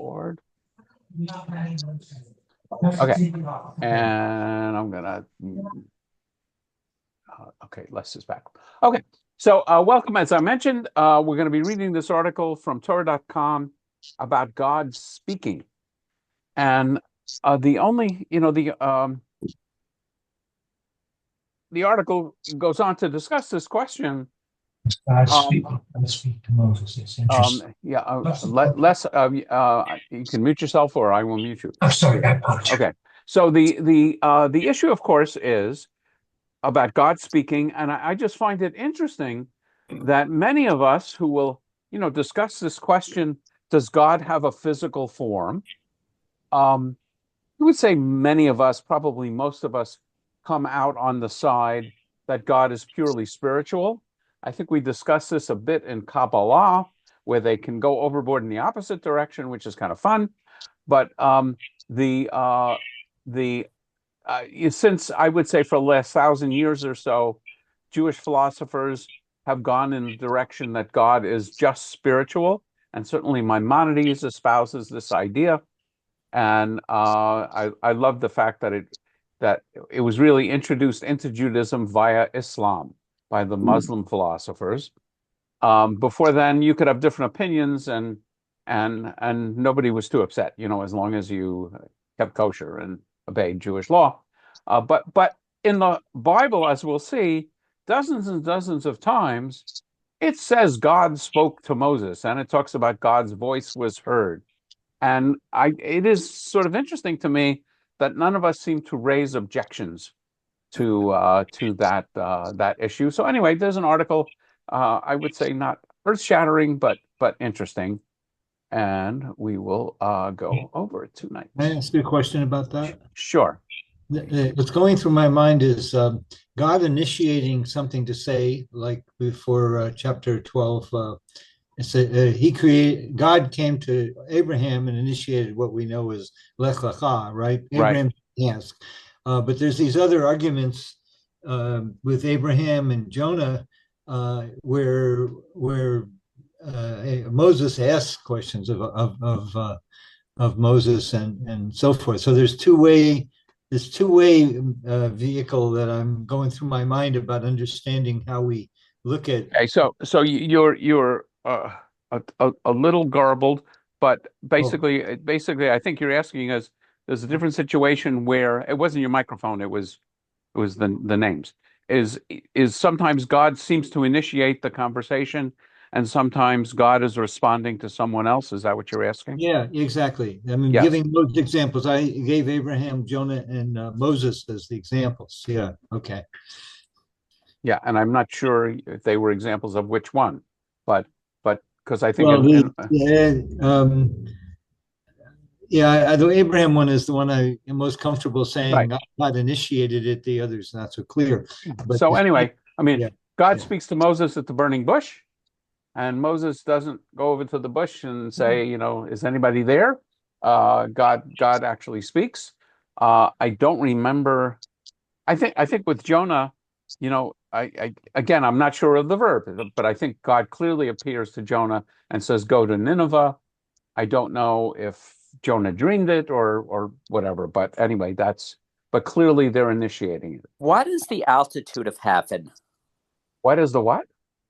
board. Okay, and I'm gonna. Okay, Les is back. Okay, so welcome. As I mentioned, we're going to be reading this article from Torah.com about God speaking, and the only, the article goes on to discuss this question. God speak to Moses. It's interesting. Les, you can mute yourself, or I will mute you. I'm sorry, I apologize. Okay, so the issue, of course, is about God speaking, and I just find it interesting that many of us who will, discuss this question: does God have a physical form? I would say many of us, probably most of us, come out on the side that God is purely spiritual. I think we discussed this a bit in Kabbalah, where they can go overboard in the opposite direction, which is kind of fun. But since I would say for the last 1,000 years or so, Jewish philosophers have gone in the direction that God is just spiritual, and certainly Maimonides espouses this idea. And I love the fact that it was really introduced into Judaism via Islam by the Muslim philosophers. Before then, you could have different opinions, and nobody was too upset, as long as you kept kosher and obeyed Jewish law. But in the Bible, as we'll see, dozens and dozens of times, it says God spoke to Moses, and it talks about God's voice was heard. And it is sort of interesting to me that none of us seem to raise objections to that issue. So anyway, there's an article. I would say not earth-shattering, but interesting, and we will go over it tonight. Can I ask you a question about that? Sure. What's going through my mind is God initiating something to say, like before chapter 12. God came to Abraham and initiated what we know as Lech Lecha, right? Abraham asked. But there's these other arguments with Abraham and Jonah where Moses asks questions of Moses and so forth. So there's two-way vehicle that I'm going through my mind about understanding how we look at. Okay, so you're a little garbled, but basically, I think you're asking us. There's a different situation where it wasn't your microphone; it was the names. Is sometimes God seems to initiate the conversation, and sometimes God is responding to someone else. Is that what you're asking? Yeah, exactly. I mean, Yes. giving those examples, I gave Abraham, Jonah, and Moses as the examples. Yeah. Okay. Yeah, and I'm not sure if they were examples of which one, but because I think the Abraham one is the one I am most comfortable saying. Right. God initiated it; the others not so clear. But so anyway, I mean, yeah, God speaks to Moses at the burning bush, and Moses doesn't go over to the bush and say, is anybody there? God actually speaks. I don't remember. I think with Jonah, again, I'm not sure of the verb, but I think God clearly appears to Jonah and says, "Go to Nineveh." I don't know if Jonah dreamed it or whatever, but anyway, but clearly they're initiating it. What is the altitude of heaven? What is the what?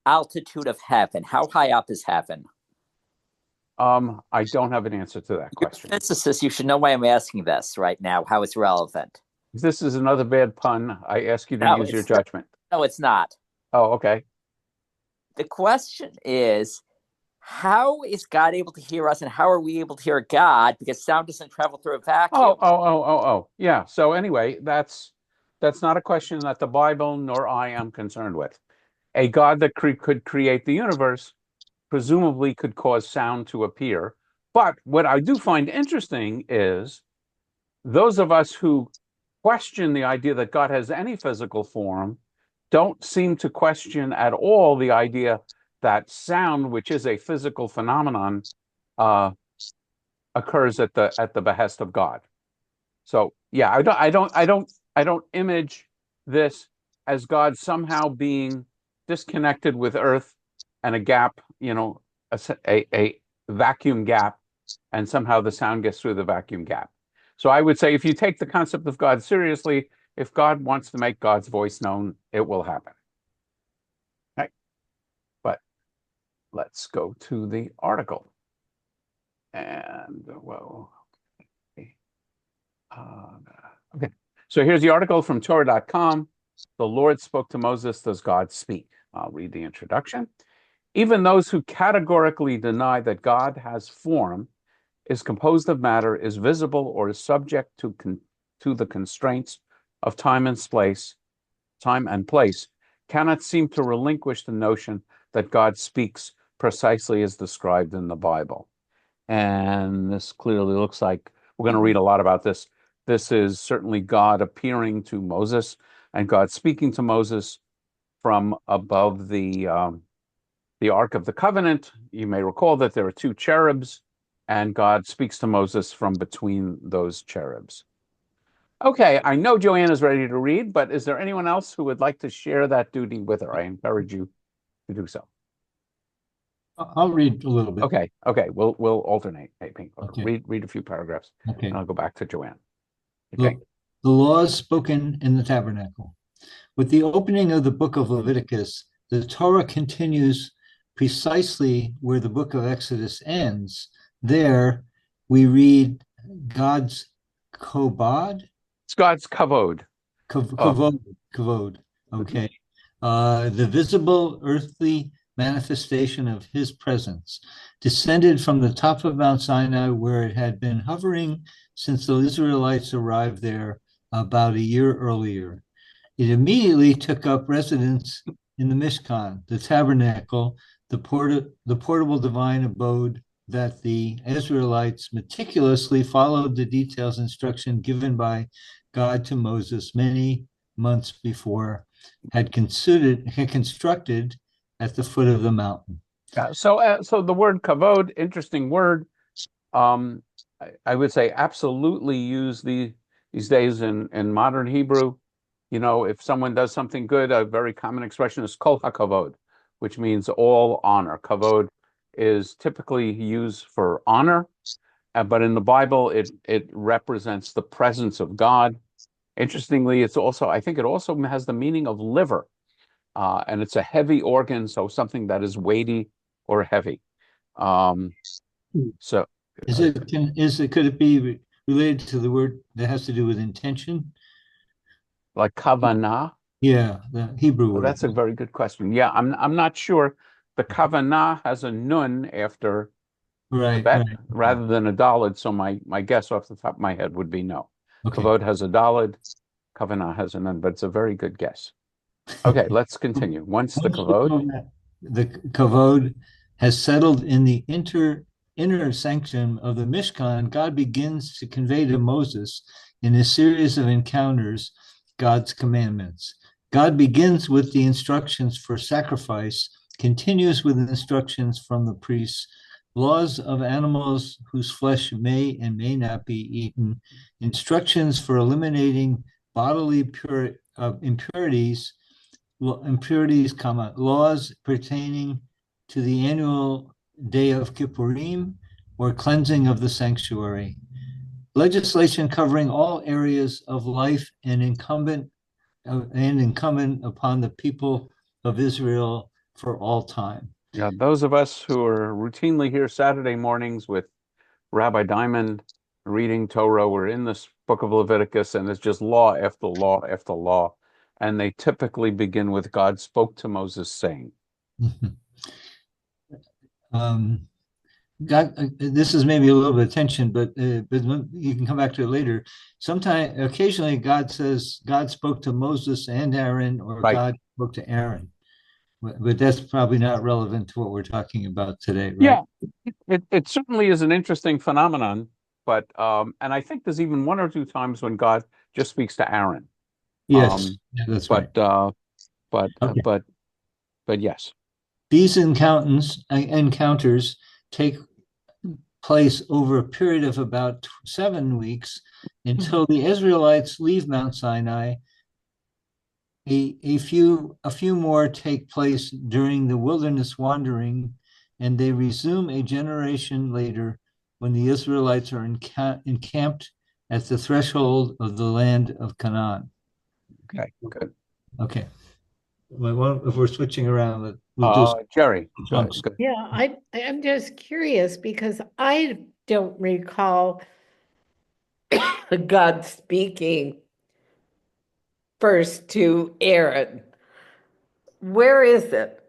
Altitude of heaven. How high up is heaven? I don't have an answer to that question. You're a physicist, you should know why I'm asking this right now, how it's relevant. If this is another bad pun, I ask you to use your judgment. No, it's not. Oh, okay. The question is, how is God able to hear us, and how are we able to hear God? Because sound doesn't travel through a vacuum. Oh. Yeah. So anyway, that's not a question that the Bible nor I am concerned with. A God that could create the universe presumably could cause sound to appear. But what I do find interesting is those of us who question the idea that God has any physical form don't seem to question at all the idea that sound, which is a physical phenomenon, occurs at the behest of God. So yeah, I don't image this as God somehow being disconnected with Earth and a gap, a vacuum gap and somehow the sound gets through the vacuum gap. So I would say if you take the concept of God seriously, if God wants to make God's voice known, it will happen. Okay. But let's go to the article. And, well, okay. So here's the article from Torah.com. The Lord spoke to Moses, does God speak? I'll read the introduction. Even those who categorically deny that God has form, is composed of matter, is visible, or is subject to the constraints of time and place, cannot seem to relinquish the notion that God speaks precisely as described in the Bible. And this clearly looks like we're going to read a lot about this. This is certainly God appearing to Moses and God speaking to Moses from above the Ark of the Covenant. You may recall that there are two cherubs, and God speaks to Moses from between those cherubs. Okay, I know Joanne is ready to read, but is there anyone else who would like to share that duty with her? I encourage you to do so. I'll read a little bit. Okay, we'll alternate. Hey, Pink, okay. Read a few paragraphs, okay, and I'll go back to Joanne. Okay. The laws spoken in the tabernacle. With the opening of the book of Leviticus, the Torah continues precisely where the book of Exodus ends. There, we read God's kobod. It's God's kavod. Kavod. Okay. The visible earthly manifestation of his presence descended from the top of Mount Sinai, where it had been hovering since the Israelites arrived there about a year earlier. It immediately took up residence in the Mishkan, the tabernacle, the portable divine abode that the Israelites meticulously followed the details instruction given by God to Moses many months before, had constructed at the foot of the mountain. So the word kavod, interesting word. I would say absolutely use these days in modern Hebrew. You know, if someone does something good, a very common expression is kol hakavod, which means all honor. Kavod is typically used for honor, but in the Bible, it represents the presence of God. Interestingly, I think it also has the meaning of liver, and it's a heavy organ, so something that is weighty or heavy. So, could it be related to the word that has to do with intention? Like kavanah? Yeah, the Hebrew word. That's a very good question. Yeah, I'm not sure. The kavanah has a nun after the bet rather than a dalid, so my guess off the top of my head would be no. Okay. Kavod has a dalid, kavanah has a nun, but it's a very good guess. Okay, let's continue. Once the kavod has settled in the inner sanction of the Mishkan, God begins to convey to Moses in a series of encounters God's commandments. God begins with the instructions for sacrifice, continues with instructions from the priests, laws of animals whose flesh may and may not be eaten, instructions for eliminating bodily impurities, laws pertaining to the annual day of Kippurim or cleansing of the sanctuary, legislation covering all areas of life and incumbent upon the people of Israel for all time. Yeah, those of us who are routinely here Saturday mornings with Rabbi Diamond reading Torah, we're in this book of Leviticus, and it's just law after law after law. And they typically begin with God spoke to Moses saying. God, this is maybe a little bit of tension, but you can come back to it later. Occasionally, God says God spoke to Moses and Aaron, or God spoke to Aaron. But that's probably not relevant to what we're talking about today, right? Yeah, it certainly is an interesting phenomenon, but and I think there's even one or two times when God just speaks to Aaron. Yes, that's right. But yes. These encounters take place over a period of about 7 weeks until the Israelites leave Mount Sinai. A few more take place during the wilderness wandering, and they resume a generation later when the Israelites are encamped at the threshold of the land of Canaan. Okay, good. Okay. Well, if we're switching around, we'll do Jerry. chunks. Good. Yeah, I'm just curious because I don't recall God speaking first to Aaron. Where is it?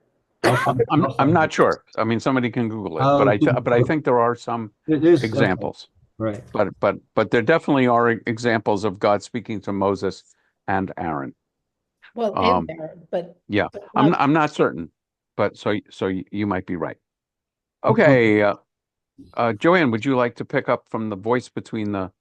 I'm not sure. I mean, somebody can Google it, but I think there are some examples. Okay. Right. But there definitely are examples of God speaking to Moses and Aaron. Well, and Aaron, but yeah, but I'm not certain, but so you might be right. Okay, Joanne, would you like to pick up from the voice between the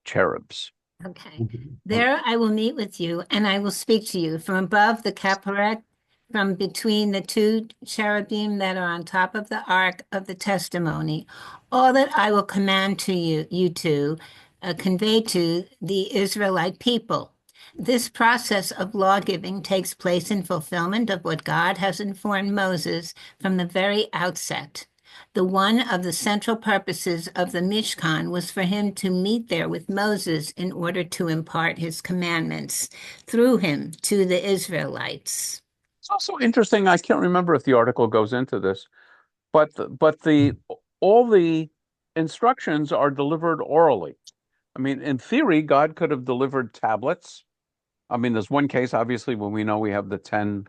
cherubs? Okay. There I will meet with you, and I will speak to you from above the caperet, from between the two cherubim that are on top of the ark of the testimony. All that I will command to you to convey to the Israelite people. This process of law giving takes place in fulfillment of what God has informed Moses from the very outset. One of the central purposes of the Mishkan was for him to meet there with Moses in order to impart his commandments through him to the Israelites. It's also interesting. I can't remember if the article goes into this, but all the instructions are delivered orally. I mean, in theory, God could have delivered tablets. I mean, there's one case, obviously, when we know we have the 10,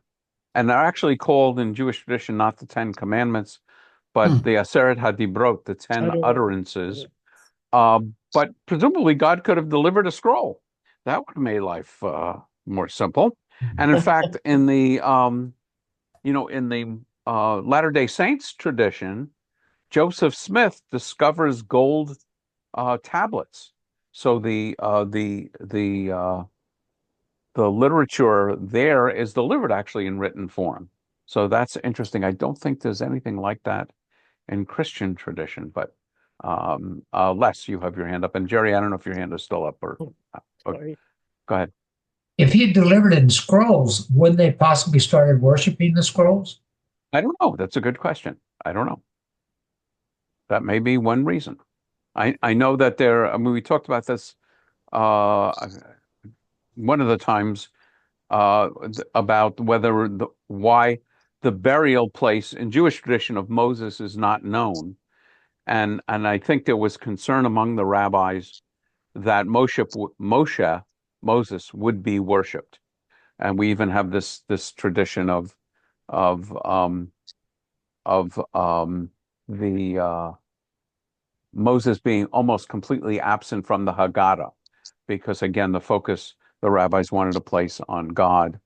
and they're actually called in Jewish tradition not the 10 commandments, but the Aseret HaDibrot, the 10 utterances. But presumably God could have delivered a scroll. That would have made life more simple. And in fact, in the Latter-day Saints tradition, Joseph Smith discovers gold tablets. So the literature there is delivered actually in written form. So that's interesting. I don't think there's anything like that in Christian tradition, but Les, you have your hand up. And Jerry, I don't know if your hand is still up or sorry. Go ahead. If he delivered it in scrolls, wouldn't they possibly started worshiping the scrolls? I don't know. That's a good question. I don't know. That may be one reason. I know that I mean, we talked about this one of the times about why the burial place in Jewish tradition of Moses is not known. And I think there was concern among the rabbis that Moses would be worshipped. And we even have this tradition of the Moses being almost completely absent from the Haggadah, because again, the rabbis wanted to place on God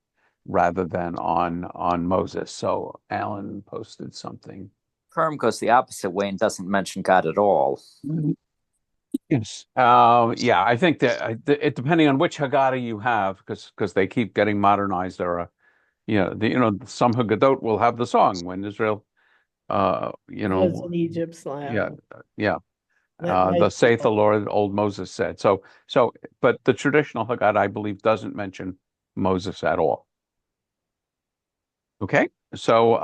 rather than on Moses. So Alan posted something. Perm goes the opposite way and doesn't mention God at all. Yes. Yeah, I think that it depending on which Haggadah you have, because they keep getting modernized. There are, some Haggadot will have the song when Israel, Was in Egypt's land. Yeah. The saith the Lord, old Moses said. So, but the traditional Haggadah, I believe, doesn't mention Moses at all. Okay, so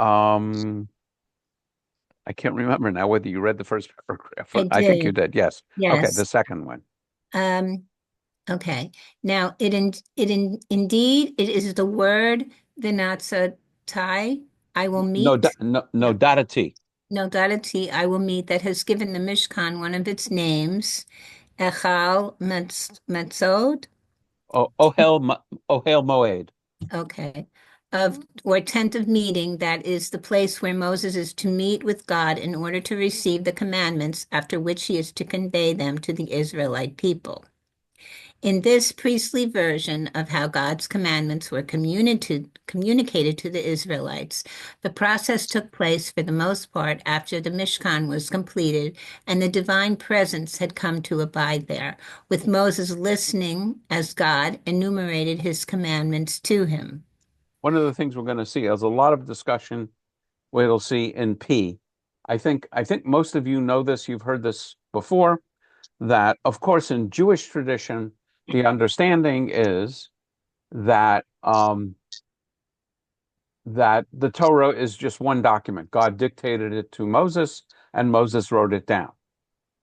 I can't remember now whether you read the first paragraph. I think you did. Yes. Yes. Okay, the second one. Okay. Now, indeed it is the word vinatsatai. I will meet. No dadati. No dadati. I will meet that has given the Mishkan one of its names, Echal Metzod. Ohel Moed. Okay. Or tent of meeting, that is the place where Moses is to meet with God in order to receive the commandments, after which he is to convey them to the Israelite people. In this priestly version of how God's commandments were communicated to the Israelites, the process took place for the most part after the Mishkan was completed and the divine presence had come to abide there, with Moses listening as God enumerated his commandments to him. One of the things we're going to see is a lot of discussion we'll see in P. I think most of you know this, you've heard this before, that of course in Jewish tradition, the understanding is that that the Torah is just one document. God dictated it to Moses and Moses wrote it down.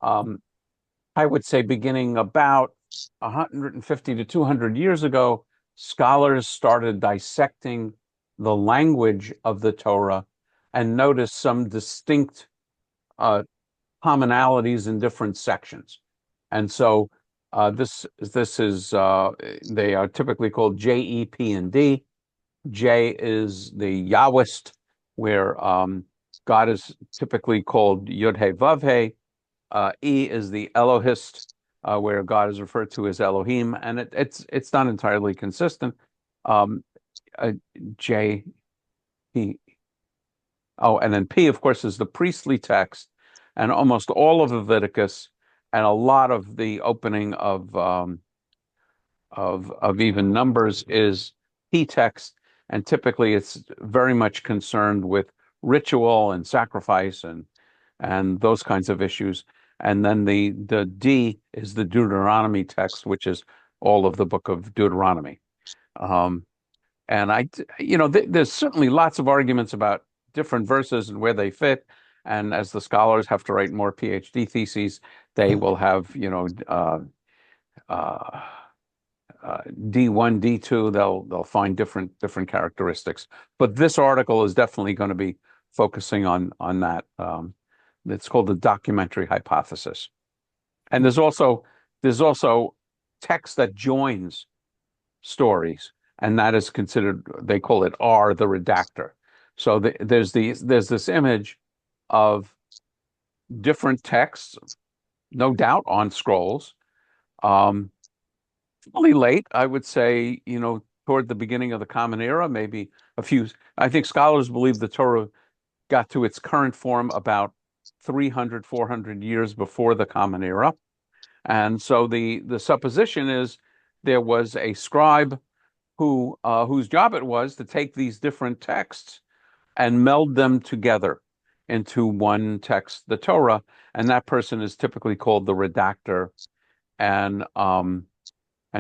I would say beginning about 150 to 200 years ago, scholars started dissecting the language of the Torah and noticed some distinct commonalities in different sections. And so this is they are typically called J, E, P, and D. J is the Yahwist, where God is typically called Yud He Vav He. E is the Elohist, where God is referred to as Elohim, and it's not entirely consistent. J, P. Oh, and then P, of course, is the priestly text, and almost all of Leviticus and a lot of the opening of even Numbers is P text, and typically it's very much concerned with ritual and sacrifice and those kinds of issues. And then the D is the Deuteronomy text, which is all of the book of Deuteronomy. And there's certainly lots of arguments about different verses and where they fit. And as the scholars have to write more PhD theses, they will have, D1, D2, they'll find different characteristics. But this article is definitely going to be focusing on that. It's called the documentary hypothesis. And there's also text that joins stories, and that is considered, they call it R, the redactor. So there's this image of different texts, no doubt on scrolls. Fairly late, I would say, toward the beginning of the Common Era, maybe I think scholars believe the Torah got to its current form about 300, 400 years before the Common Era. And so the supposition is there was a scribe whose job it was to take these different texts and meld them together into one text, the Torah, and that person is typically called the redactor. And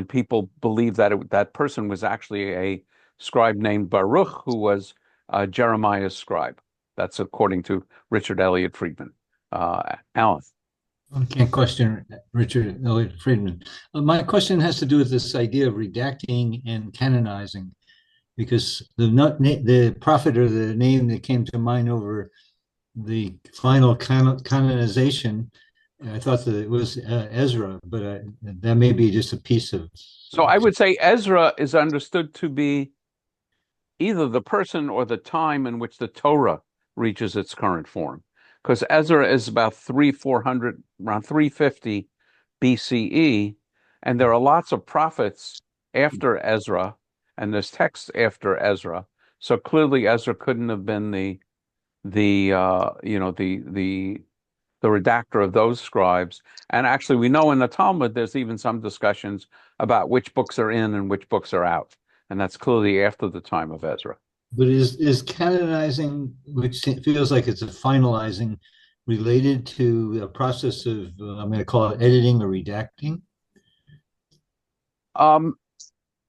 people believe that that person was actually a scribe named Baruch, who was Jeremiah's scribe. That's according to Richard Elliott Friedman. Alan. I can't question Richard Elliott Friedman. My question has to do with this idea of redacting and canonizing, because the prophet or the name that came to mind over the final canonization, I thought that it was Ezra, but that may be just a piece of. So I would say Ezra is understood to be either the person or the time in which the Torah reaches its current form, because Ezra is about 400, around 350 BCE, and there are lots of prophets after Ezra, and there's texts after Ezra. So clearly, Ezra couldn't have been the redactor of those scribes. And actually, we know in the Talmud there's even some discussions about which books are in and which books are out, and that's clearly after the time of Ezra. But is canonizing, which feels like it's a finalizing, related to a process of, I'm going to call it editing or redacting?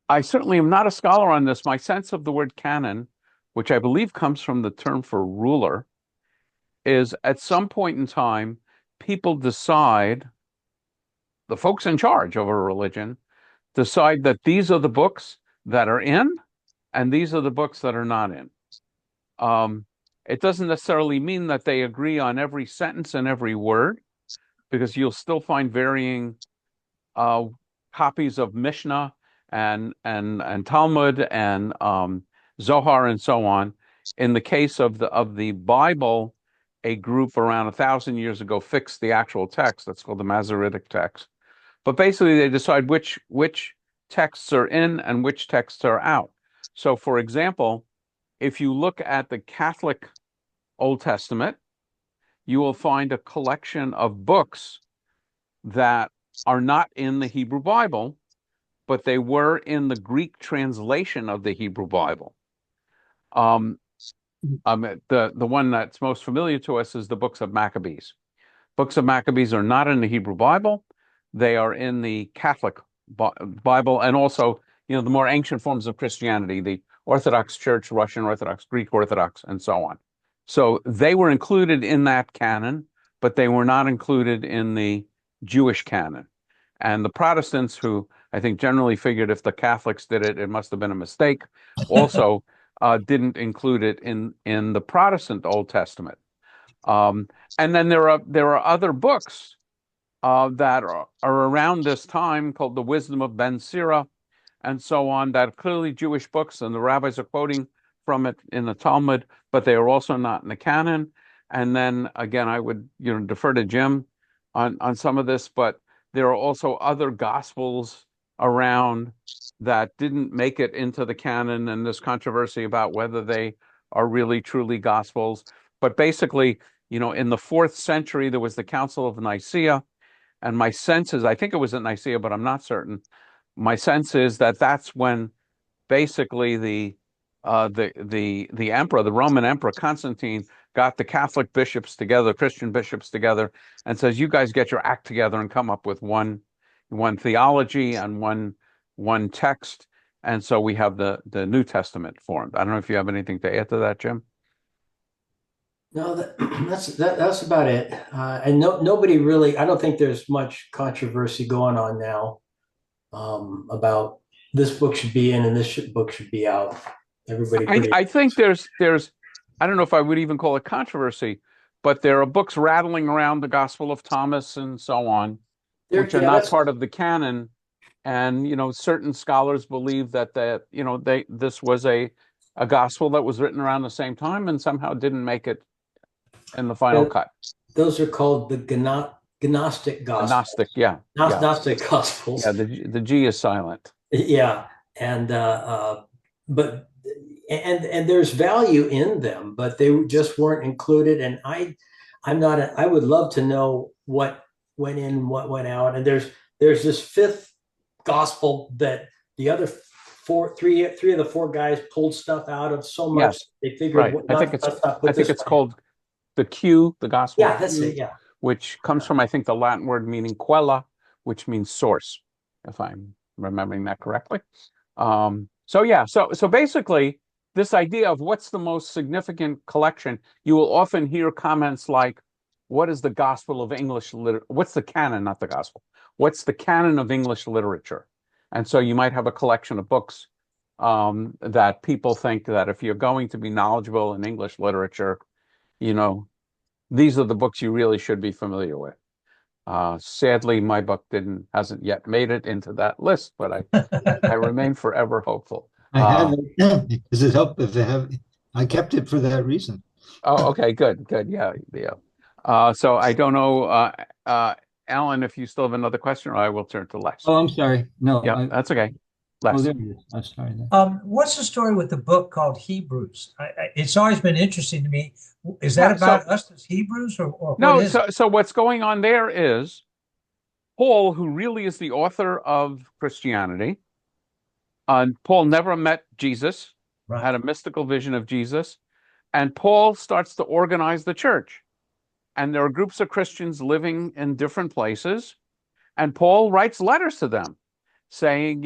I certainly am not a scholar on this. My sense of the word canon, which I believe comes from the term for ruler, is at some point in time, people decide, the folks in charge of a religion decide that these are the books that are in, and these are the books that are not in. It doesn't necessarily mean that they agree on every sentence and every word, because you'll still find varying copies of Mishnah and Talmud and Zohar and so on. In the case of the Bible, a group around 1,000 years ago fixed the actual text. That's called the Masoretic text. But basically, they decide which texts are in and which texts are out. So, for example, if you look at the Catholic Old Testament, you will find a collection of books that are not in the Hebrew Bible, but they were in the Greek translation of the Hebrew Bible. The one that's most familiar to us is the books of Maccabees. Books of Maccabees are not in the Hebrew Bible. They are in the Catholic Bible, and also, the more ancient forms of Christianity, the Orthodox Church, Russian Orthodox, Greek Orthodox, and so on. So they were included in that canon, but they were not included in the Jewish canon. And the Protestants, who I think generally figured if the Catholics did it, it must have been a mistake, also didn't include it in the Protestant Old Testament. And then there are other books that are around this time called the Wisdom of Ben Sira and so on, that are clearly Jewish books, and the rabbis are quoting from it in the Talmud, but they are also not in the canon. And then again, I would defer to Jim on some of this, but there are also other gospels around that didn't make it into the canon, and there's controversy about whether they are really truly gospels. But basically, in the 4th century, there was the Council of Nicaea, and my sense is, I think it was at Nicaea, but I'm not certain. My sense is that that's when basically the emperor, the Roman emperor Constantine, got the Catholic bishops together, Christian bishops together, and says, "You guys get your act together and come up with one theology and one text." And so we have the New Testament formed. I don't know if you have anything to add to that, Jim. No, that's about it. And nobody really. I don't think there's much controversy going on now about this book should be in and this book should be out. Everybody. I think there's I don't know if I would even call it controversy, but there are books rattling around the Gospel of Thomas and so on, which are not part of the canon. And certain scholars believe that this was a gospel that was written around the same time and somehow didn't make it in the final cut. Those are called the Gnostic Gospels. Gnostic, yeah. Gnostic Gospels. Yeah, the G is silent. Yeah, and but there's value in them, but they just weren't included. And I would love to know what went in, what went out. And there's this 5th gospel that the other three of the 4 guys pulled stuff out of so much. Yes, they figured. Right. I think it's called the Q, the gospel. Yeah, that's it. Yeah, which comes from, I think, the Latin word meaning quella, which means source, if I'm remembering that correctly. So basically, this idea of what's the most significant collection, you will often hear comments like, what is the gospel of English literature? What's the canon, not the gospel? What's the canon of English literature? And so you might have a collection of books that people think that if you're going to be knowledgeable in English literature, these are the books you really should be familiar with. Sadly, my book hasn't yet made it into that list, but I remain forever hopeful. I have it. Does it help if they have? I kept it for that reason. Oh, okay, good, yeah. So I don't know, Alan, if you still have another question, or I will turn to Les. Oh, I'm sorry. No. Yeah, that's okay. Les. Oh, there it is. I'm sorry. What's the story with the book called Hebrews? It's always been interesting to me. Is that about us as Hebrews, or no? What is it? So what's going on there is Paul, who really is the author of Christianity. Paul never met Jesus, Right. had a mystical vision of Jesus, and Paul starts to organize the church. And there are groups of Christians living in different places, and Paul writes letters to them saying,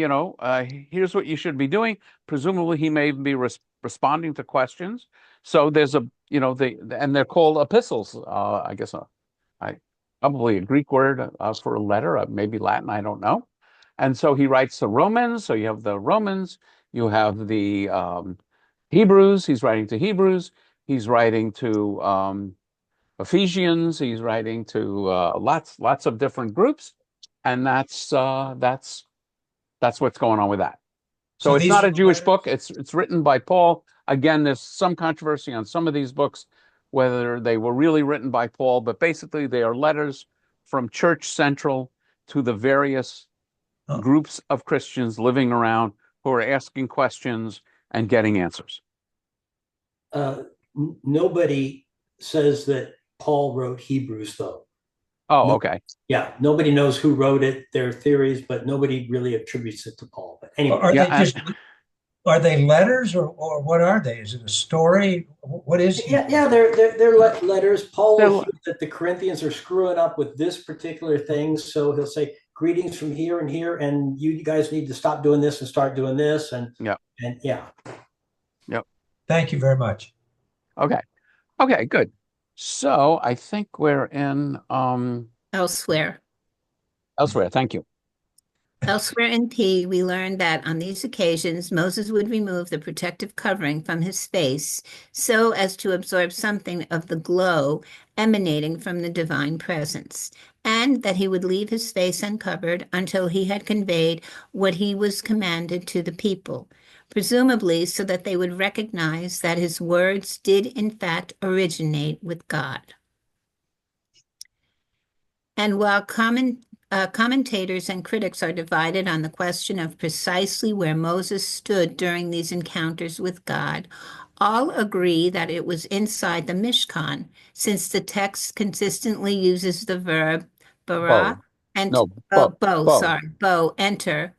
here's what you should be doing. Presumably, he may be responding to questions. So there's and they're called epistles. I guess probably a Greek word for a letter, maybe Latin, I don't know. And so he writes to Romans. So you have the Romans, you have the Hebrews. He's writing to Hebrews. He's writing to Ephesians. He's writing to lots of different groups, and that's what's going on with that. So it's not a Jewish book. It's written by Paul. Again, there's some controversy on some of these books, whether they were really written by Paul, but basically they are letters from Church Central to the various groups of Christians living around who are asking questions and getting answers. Nobody says that Paul wrote Hebrews, though. Oh, okay. Yeah, nobody knows who wrote it. There are theories, but nobody really attributes it to Paul. But anyway, are they letters, or what are they? Is it a story? What is? Yeah, they're letters. Paul that the Corinthians are screwing up with this particular thing, so he'll say, "Greetings from here and here, and you guys need to stop doing this and start doing this." And Thank you very much. Okay, good. So I think we're in Elsewhere. elsewhere. Thank you. Elsewhere in P, we learned that on these occasions, Moses would remove the protective covering from his face so as to absorb something of the glow emanating from the divine presence, and that he would leave his face uncovered until he had conveyed what he was commanded to the people, presumably so that they would recognize that his words did in fact originate with God. And while commentators and critics are divided on the question of precisely where Moses stood during these encounters with God, all agree that it was inside the Mishkan, since the text consistently uses the verb bara Bo. and No, bo. bo, enter.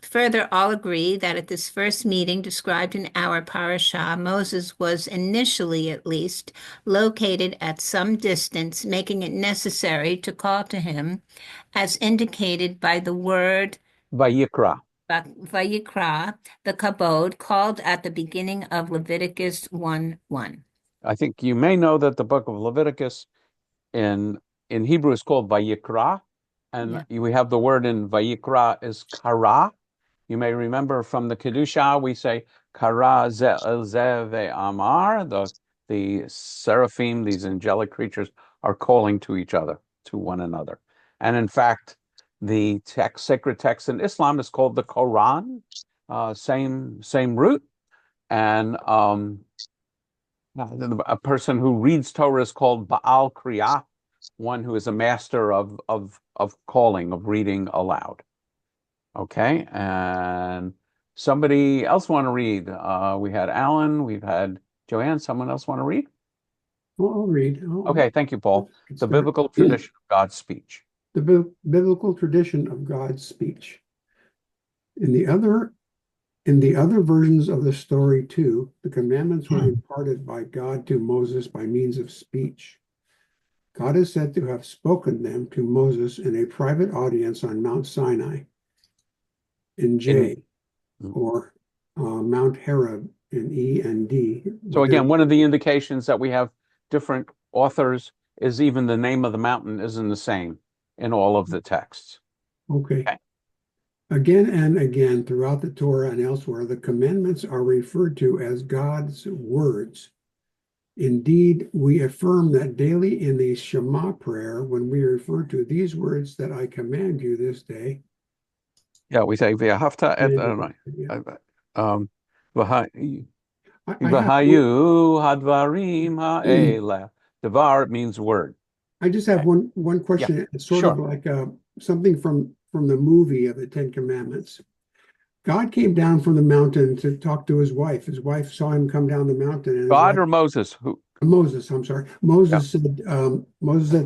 Further, all agree that at this first meeting described in our parashah, Moses was initially, at least, located at some distance, making it necessary to call to him, as indicated by the word Vayikra. Vayikra, the kabod, called at the beginning of Leviticus 1:1. I think you may know that the book of Leviticus in Hebrew is called Vayikra, and we have the word in Vayikra is kara. You may remember from the Kedusha, we say kara ze ve'amar. The seraphim, these angelic creatures, are calling to each other, to one another. And in fact, the sacred text in Islam is called the Quran, same root. And a person who reads Torah is called Baal Kriyah, one who is a master of calling, of reading aloud. Okay, and somebody else want to read? We had Alan, we've had Joanne. Someone else want to read? Well, I'll read. Okay, thank you, Paul. The biblical tradition of God's speech. The biblical tradition of God's speech. In the other versions of the story too, the commandments were imparted by God to Moses by means of speech. God is said to have spoken them to Moses in a private audience on Mount Sinai in J, or Mount Horeb in E and D. So again, one of the indications that we have different authors is even the name of the mountain isn't the same in all of the texts. Okay. Again and again throughout the Torah and elsewhere, the commandments are referred to as God's words. Indeed, we affirm that daily in the Shema prayer when we refer to these words that I command you this day. Yeah, we say v'ahavta et v'hayu hadvarim ha'eleh. Devar means word. I just have one question. Yeah. It's sort of like something from the movie of the Ten Commandments. God came down from the mountain to talk to his wife. His wife saw him come down the mountain. And God or Moses? Who? Moses, I'm sorry. Moses said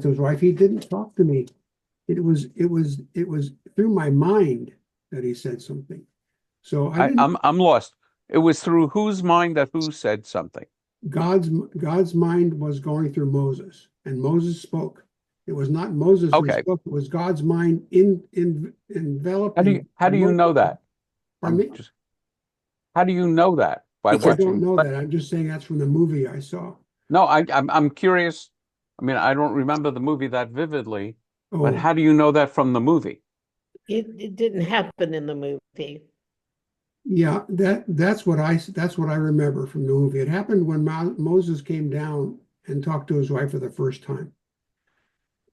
to his wife, he didn't talk to me. It was through my mind that he said something. So I'm lost. It was through whose mind that who said something? God's mind was going through Moses, and Moses spoke. It was not Moses who spoke. It was God's mind enveloping. How do you know that? Pardon me? How do you know that? By watching? I don't know that. I'm just saying that's from the movie I saw. No, I'm curious. I mean, I don't remember the movie that vividly, but how do you know that from the movie? It didn't happen in the movie. Yeah, that's what I remember from the movie. It happened when Moses came down and talked to his wife for the first time.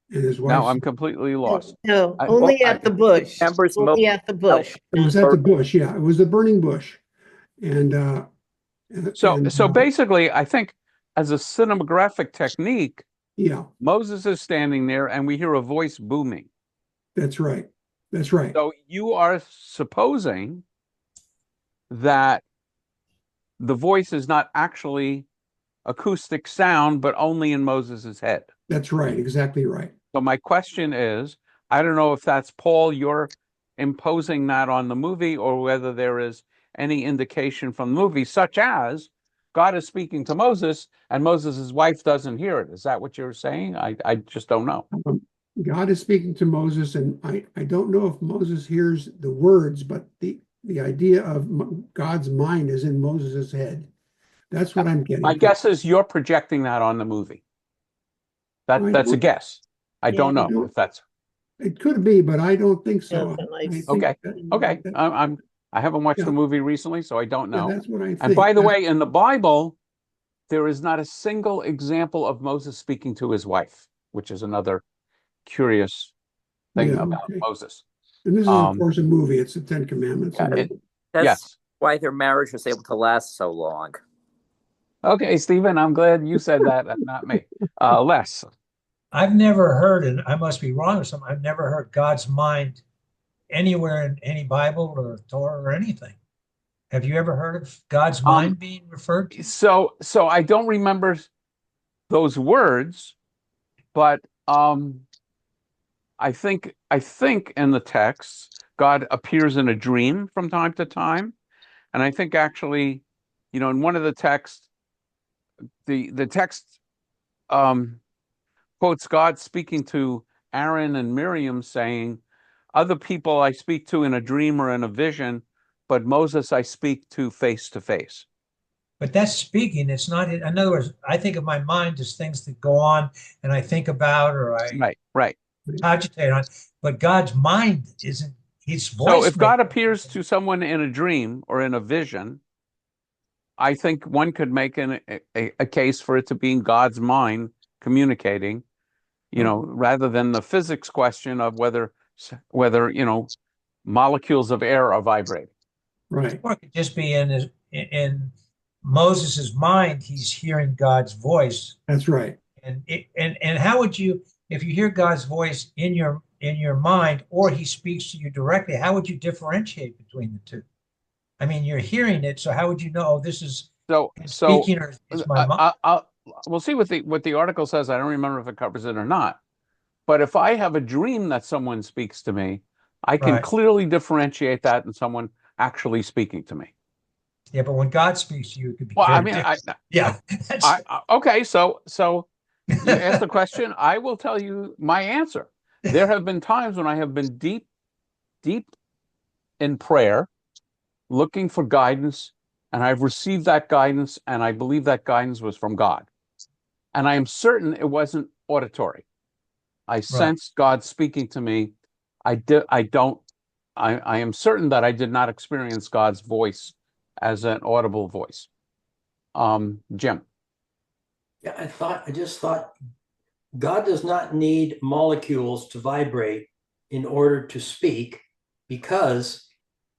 And his wife. Now I'm completely lost. No, only at the bush. Only at the bush. It was at the bush. Yeah, it was the burning bush. And so basically, I think as a cinematographic technique, yeah, Moses is standing there, and we hear a voice booming. That's right. That's right. So you are supposing that the voice is not actually acoustic sound, but only in Moses's head. That's right. Exactly right. So my question is, I don't know if that's Paul, you're imposing that on the movie, or whether there is any indication from the movie, such as God is speaking to Moses and Moses' wife doesn't hear it. Is that what you're saying? I just don't know. God is speaking to Moses, and I don't know if Moses hears the words, but the idea of God's mind is in Moses's head. That's what I'm getting. My guess is you're projecting that on the movie. That's a guess. I don't know if that's. It could be, but I don't think so. Okay. Okay. I haven't watched the movie recently, so I don't know. That's what I think. And by the way, in the Bible, there is not a single example of Moses speaking to his wife, which is another curious thing about Moses. And this is, of course, a movie. It's the Ten Commandments. That's why their marriage was able to last so long. Okay, Stephen, I'm glad you said that, not me. Les. I've never heard, and I must be wrong or something, I've never heard God's mind anywhere in any Bible or Torah or anything. Have you ever heard of God's mind being referred to? So I don't remember those words, but I think in the text, God appears in a dream from time to time. And I think actually, in one of the texts, the text quotes God speaking to Aaron and Miriam saying, other people I speak to in a dream or in a vision, but Moses I speak to face to face. But that's speaking. It's not, in other words, I think of my mind as things that go on and I think about or I cogitate on, but God's mind isn't his voice. So if God appears to someone in a dream or in a vision, I think one could make a case for it to being God's mind communicating, rather than the physics question of whether molecules of air are vibrating. Right. Or it could just be in Moses's mind, he's hearing God's voice. That's right. And how would you, if you hear God's voice in your mind, or he speaks to you directly, how would you differentiate between the two? I mean, you're hearing it, so how would you know this is speaking or is my mind? We'll see what the article says. I don't remember if it covers it or not. But if I have a dream that someone speaks to me, I can clearly differentiate that in someone actually speaking to me. Yeah, but when God speaks to you, it could be okay, so you asked the question, I will tell you my answer. There have been times when I have been deep in prayer, looking for guidance, and I've received that guidance, and I believe that guidance was from God. And I am certain it wasn't auditory. I sensed God speaking to me. I am certain that I did not experience God's voice as an audible voice. Jim. Yeah, I just thought God does not need molecules to vibrate in order to speak, because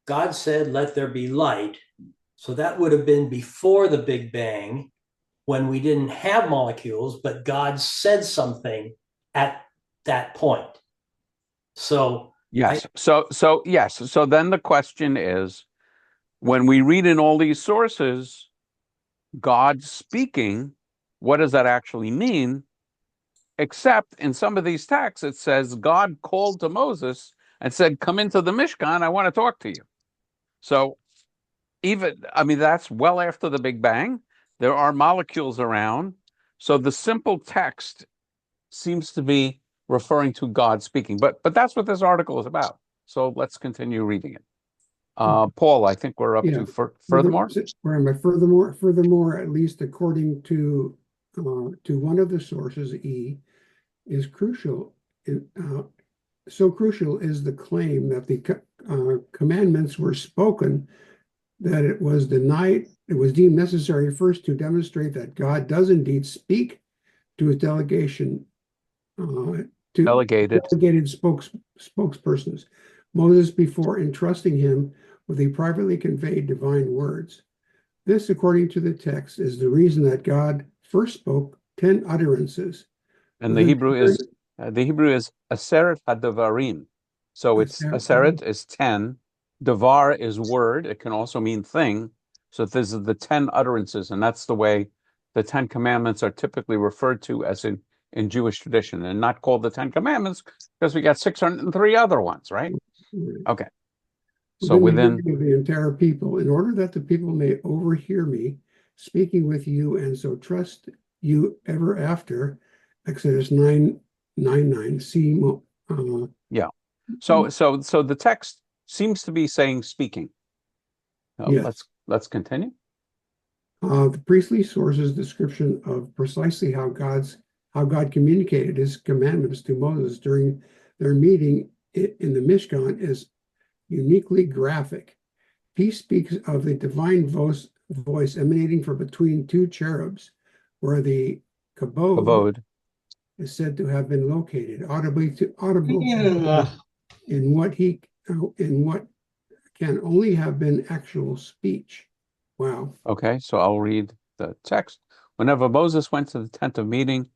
God said, let there be light. So that would have been before the Big Bang, when we didn't have molecules, but God said something at that point. So yes. So then the question is, when we read in all these sources, God speaking, what does that actually mean? Except in some of these texts, it says God called to Moses and said, come into the Mishkan, I want to talk to you. So that's well after the Big Bang. There are molecules around. So the simple text seems to be referring to God speaking. But that's what this article is about. So let's continue reading it. Paul, I think we're up to furthermore. Where am I? Furthermore, at least according to one of the sources, E, is crucial. So crucial is the claim that the commandments were spoken that it was deemed necessary first to demonstrate that God does indeed speak to his delegated spokespersons, Moses, before entrusting him with the privately conveyed divine words. This, according to the text, is the reason that God first spoke 10 utterances. And the Hebrew is Aseret HaDavarim. So it's Aseret is 10. Davar is word. It can also mean thing. So this is the 10 utterances, and that's the way the 10 commandments are typically referred to as in Jewish tradition, and not called the 10 commandments because we got 603 other ones, right? Okay. So within the entire people, in order that the people may overhear me speaking with you, and so trust you ever after, Exodus 9:9. See, So the text seems to be saying speaking. Yes. Let's continue. The priestly sources description of precisely how God communicated his commandments to Moses during their meeting in the Mishkan is uniquely graphic. He speaks of the divine voice emanating from between two cherubs, where the kabod Kavod. is said to have been located, audible Yeah. in what can only have been actual speech. Wow. Okay, so I'll read the text. Whenever Moses went to the tent of meeting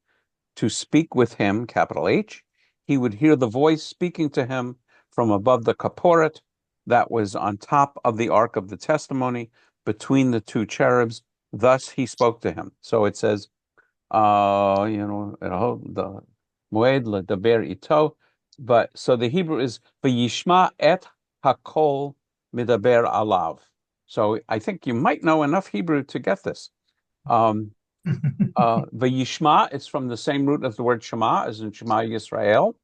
to speak with him, capital H, he would hear the voice speaking to him from above the kaporet that was on top of the ark of the testimony between the two cherubs. Thus he spoke to him. So it says, the moed ledaber ito. But so the Hebrew is v'yishma et hakol midaber alav. So I think you might know enough Hebrew to get this. V'yishma, it's from the same root as the word Shema, as in Shema Yisrael.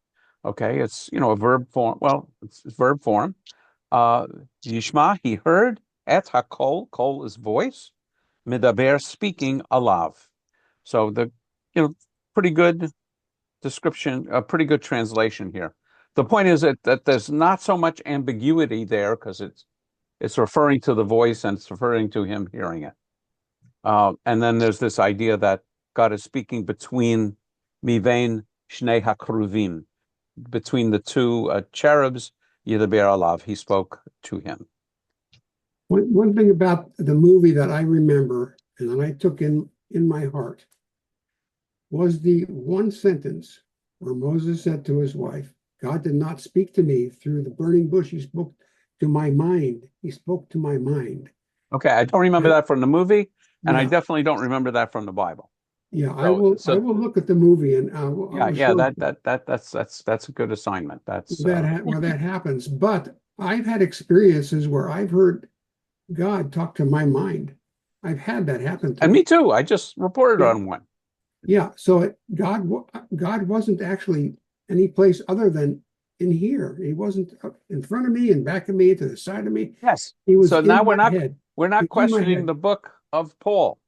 Okay, it's a verb form. Well, it's verb form. Yishma, he heard. Et hakol, kol is voice. Midaber, speaking, alav. So the pretty good description, a pretty good translation here. The point is that there's not so much ambiguity there because it's referring to the voice and it's referring to him hearing it. And then there's this idea that God is speaking between mivein shnei hakruvim, between the two cherubs, yidaber alav, he spoke to him. One thing about the movie that I remember and that I took in my heart was the one sentence where Moses said to his wife, God did not speak to me through the burning bush. He spoke to my mind. He spoke to my mind. Okay, I don't remember that from the movie, and Yeah. I definitely don't remember that from the Bible. Yeah, I will look at the movie and that's a good assignment. Where that happens. But I've had experiences where I've heard God talk to my mind. I've had that happen to and me too. I just reported on one. Yeah, so God wasn't actually any place other than in here. He wasn't in front of me and back of me, to the side of me. Yes. He was so now head. we're not questioning the book of Paul.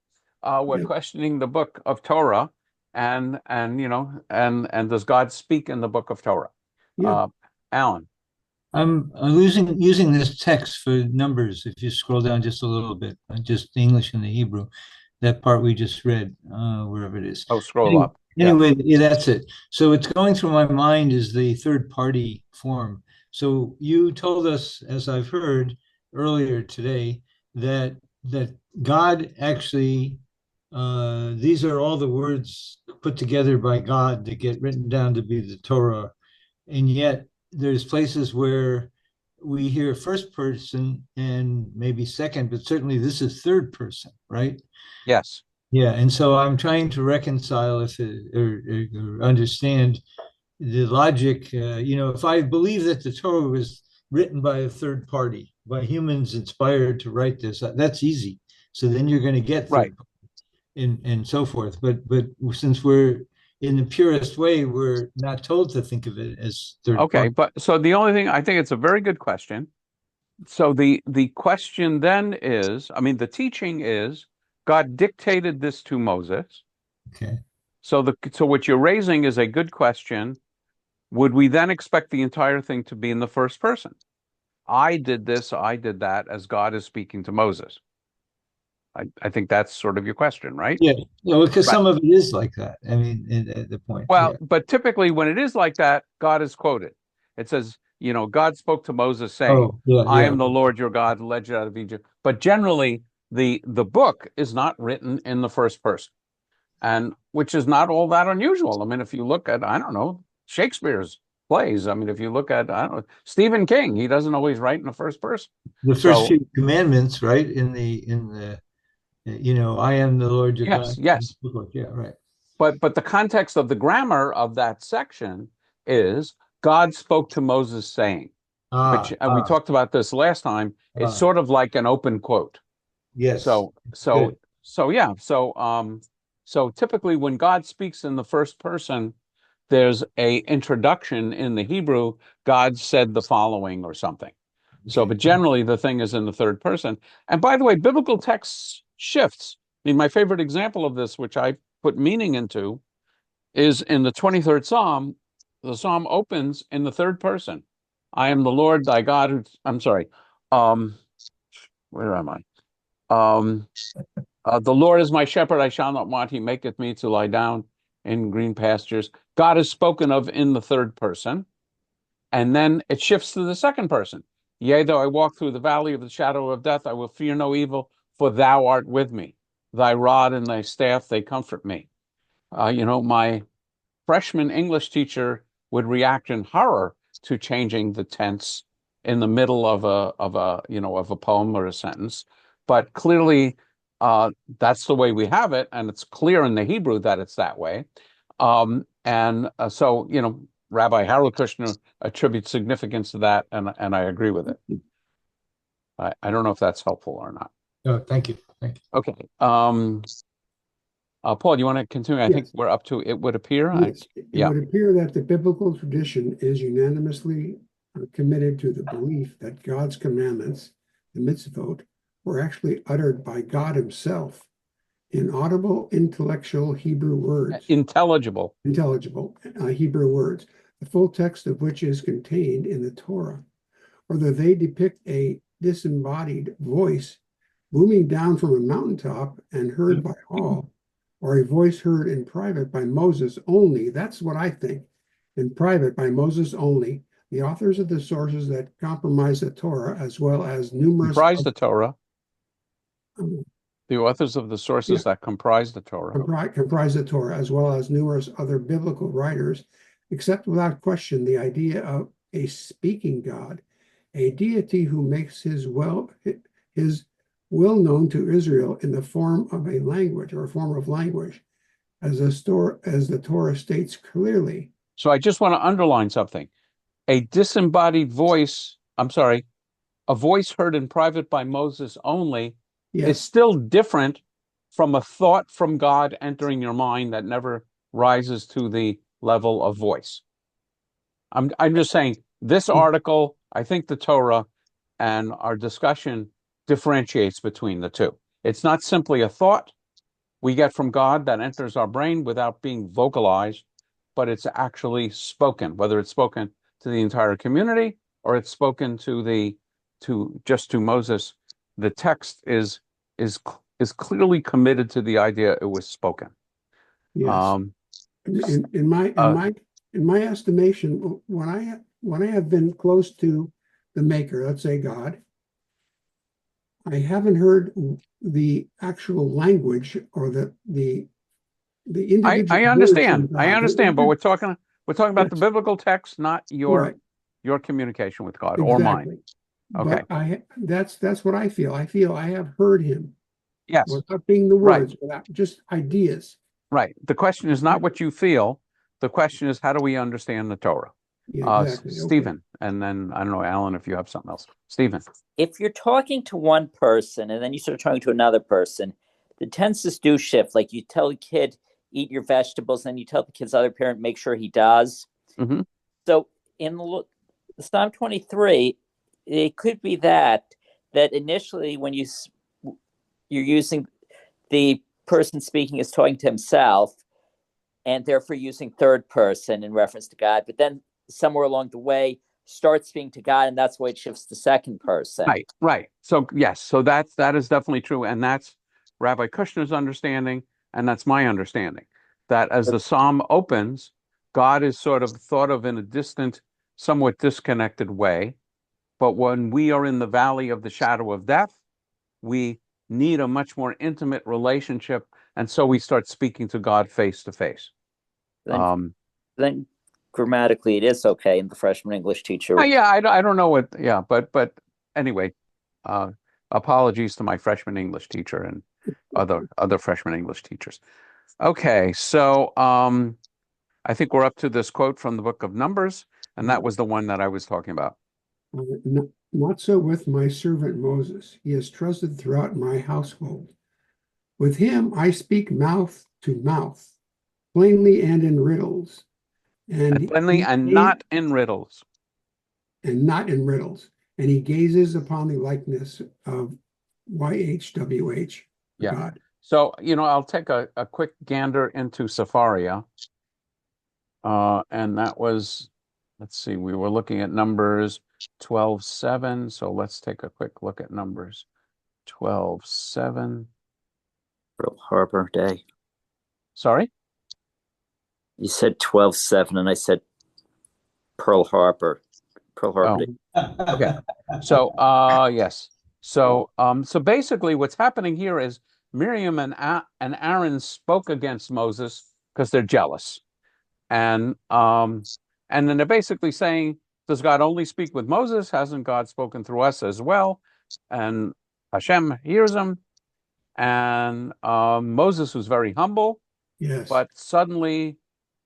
We're questioning the book of Torah, and does God speak in the book of Torah? Yeah. Alan. I'm using this text for numbers. If you scroll down just a little bit, just the English and the Hebrew, that part we just read, wherever it is. Oh, scroll up. Anyway, yeah, that's it. So it's going through my mind is the third party form. So you told us, as I've heard earlier today, that God actually, these are all the words put together by God that get written down to be the Torah, and yet there's places where we hear first person and maybe second, but certainly this is third person, right? Yes. Yeah, and so I'm trying to reconcile or understand the logic. If I believe that the Torah was written by a third party, by humans inspired to write this, that's easy. So then you're going to get third party and so forth. But since we're in the purest way, we're not told to think of it as third party. Okay, but so the only thing, I think it's a very good question. So the question then is, the teaching is, God dictated this to Moses. Okay. So what you're raising is a good question. Would we then expect the entire thing to be in the first person? I did this, I did that, as God is speaking to Moses. I think that's sort of your question, right? Yeah, because some of it is like that. I mean, at the point. Well, but typically when it is like that, God is quoted. It says, God spoke to Moses saying, I am the Lord your God who led you out of Egypt. But generally, the book is not written in the first person, and which is not all that unusual. If you look at, I don't know, Shakespeare's plays. If you look at, I don't know, Stephen King, he doesn't always write in the first person. The first few commandments, right? In the I am the Lord your God. Yes. Yeah, right. But the context of the grammar of that section is God spoke to Moses saying, which we talked about this last time. It's sort of like an open quote. Yes. So typically when God speaks in the first person, there's a introduction in the Hebrew. God said the following or something. So, but generally the thing is in the third person. And by the way, biblical text shifts. mean, my favorite example of this, which I put meaning into, is in the 23rd Psalm. The Psalm opens in the third person. I am the Lord thy God who, I'm sorry, where am I? The Lord is my shepherd, I shall not want. He maketh me to lie down in green pastures. God is spoken of in the third person. And then it shifts to the second person. Yea, though I walk through the valley of the shadow of death, I will fear no evil, for thou art with me. Thy rod and thy staff, they comfort me. My freshman English teacher would react in horror to changing the tense in the middle of a poem or a sentence. But clearly, that's the way we have it, and it's clear in the Hebrew that it's that way. So Rabbi Harold Kushner attributes significance to that, and I agree with it. I don't know if that's helpful or not. No, thank you. Thank you. Okay. Paul, do you want to continue? I Yes. think we're up to it would appear. Yes, it would appear that the biblical tradition is unanimously committed to the belief that God's commandments, the mitzvot, were actually uttered by God himself in audible, intellectual Hebrew words. Intelligible Hebrew words, the full text of which is contained in the Torah, or that they depict a disembodied voice booming down from a mountaintop and heard by all, or a voice heard in private by Moses only. That's what I think. In private by Moses only, the authors of the sources that comprise the Torah, as well as numerous comprise the Torah. The authors of the sources that comprise the Torah. Comprise the Torah, as well as numerous other biblical writers, accept without question the idea of a speaking God, a deity who makes his will known to Israel in the form of a language or a form of language, as the Torah states clearly. So I just want to underline something. A disembodied voice, a voice heard in private by Moses only, is still different from a thought from God entering your mind that never rises to the level of voice. I'm just saying this article, I think the Torah and our discussion differentiates between the two. It's not simply a thought we get from God that enters our brain without being vocalized, but it's actually spoken, whether it's spoken to the entire community or it's spoken to Moses. The text is clearly committed to the idea it was spoken. Yes. In my estimation, when I have been close to the Maker, let's say God, I haven't heard the actual language or the individual. I understand, but we're talking about the biblical text, not your communication with God or mine. Okay. But that's what I feel. I feel I have heard him. Yes. Without being the words, without just ideas. Right. The question is not what you feel. The question is, how do we understand the Torah? Yeah, exactly. Stephen, and then I don't know, Alan, if you have something else. Stephen. If you're talking to one person and then you start talking to another person, the tenses do shift. Like you tell a kid, eat your vegetables, and then you tell the kid's other parent, make sure he does. Mm-hmm. So in the Psalm 23, it could be that initially when you're using the person speaking is talking to himself and therefore using third person in reference to God, but then somewhere along the way starts speaking to God, and that's why it shifts to second person. Right. So yes, so that is definitely true, and that's Rabbi Kushner's understanding, and that's my understanding. That as the psalm opens, God is sort of thought of in a distant, somewhat disconnected way. But when we are in the valley of the shadow of death, we need a much more intimate relationship, and so we start speaking to God face to face. Then grammatically, it is okay in the freshman English teacher. I don't know what. Yeah, but anyway, apologies to my freshman English teacher and other freshman English teachers. Okay, so I think we're up to this quote from the book of Numbers, and that was the one that I was talking about. Not so with my servant Moses. He is trusted throughout my household. With him I speak mouth to mouth, plainly and in riddles. And plainly and not in riddles. And not in riddles. And he gazes upon the likeness of YHWH, God. So, I'll take a quick gander into Sepharia. And that was, let's see, we were looking at Numbers 12:7. So let's take a quick look at Numbers 12:7. Pearl Harbor Day. Sorry? You said 12:7, and I said Pearl Harbor. Pearl Harbor Day. Okay. So, yes. So, basically, what's happening here is Miriam and Aaron spoke against Moses because they're jealous, and then they're basically saying, "Does God only speak with Moses? Hasn't God spoken through us as well?" And Hashem hears them, and Moses was very humble, Yes. but suddenly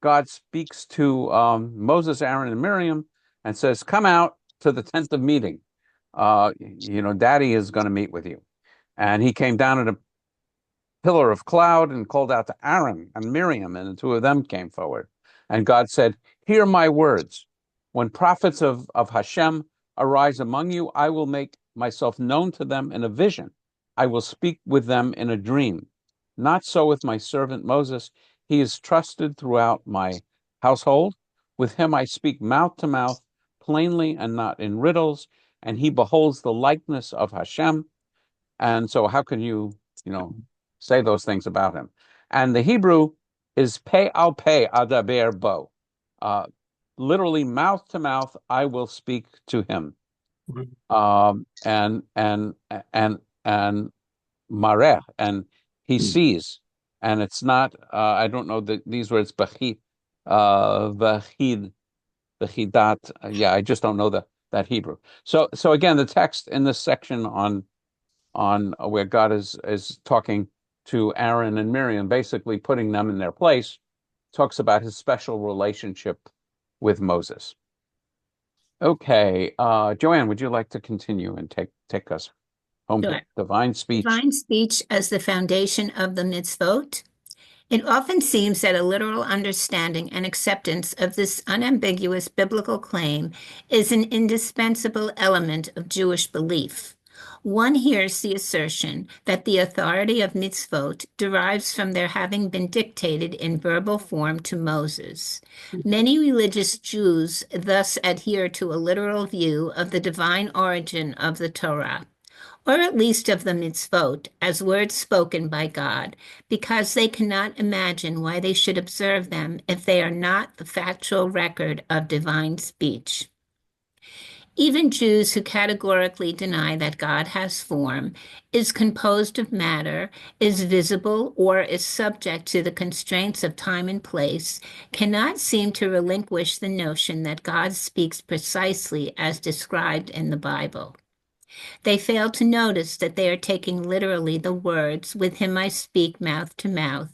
God speaks to Moses, Aaron, and Miriam, and says, "Come out to the tent of meeting. Daddy is going to meet with you." And he came down in a pillar of cloud and called out to Aaron and Miriam, and the two of them came forward. And God said, "Hear my words. When prophets of Hashem arise among you, I will make myself known to them in a vision. I will speak with them in a dream. Not so with my servant Moses. He is trusted throughout my household. With him I speak mouth to mouth, plainly and not in riddles, and he beholds the likeness of Hashem." And so how can you say those things about him? And the Hebrew is pe al pe adaber bo. Literally mouth to mouth, I will speak to him. And mareh, and he sees. And it's not, I don't know these words, vahid, vahidat. Yeah, I just don't know that Hebrew. So again, the text in this section on where God is talking to Aaron and Miriam, basically putting them in their place, talks about his special relationship with Moses. Okay, Joanne, would you like to continue and take us home Sure. to divine speech? Divine speech as the foundation of the mitzvot. It often seems that a literal understanding and acceptance of this unambiguous biblical claim is an indispensable element of Jewish belief. One hears the assertion that the authority of mitzvot derives from their having been dictated in verbal form to Moses. Many religious Jews thus adhere to a literal view of the divine origin of the Torah, or at least of the mitzvot, as words spoken by God, because they cannot imagine why they should observe them if they are not the factual record of divine speech. Even Jews who categorically deny that God has form, is composed of matter, is visible, or is subject to the constraints of time and place, cannot seem to relinquish the notion that God speaks precisely as described in the Bible. They fail to notice that they are taking literally the words, "With him I speak mouth to mouth,"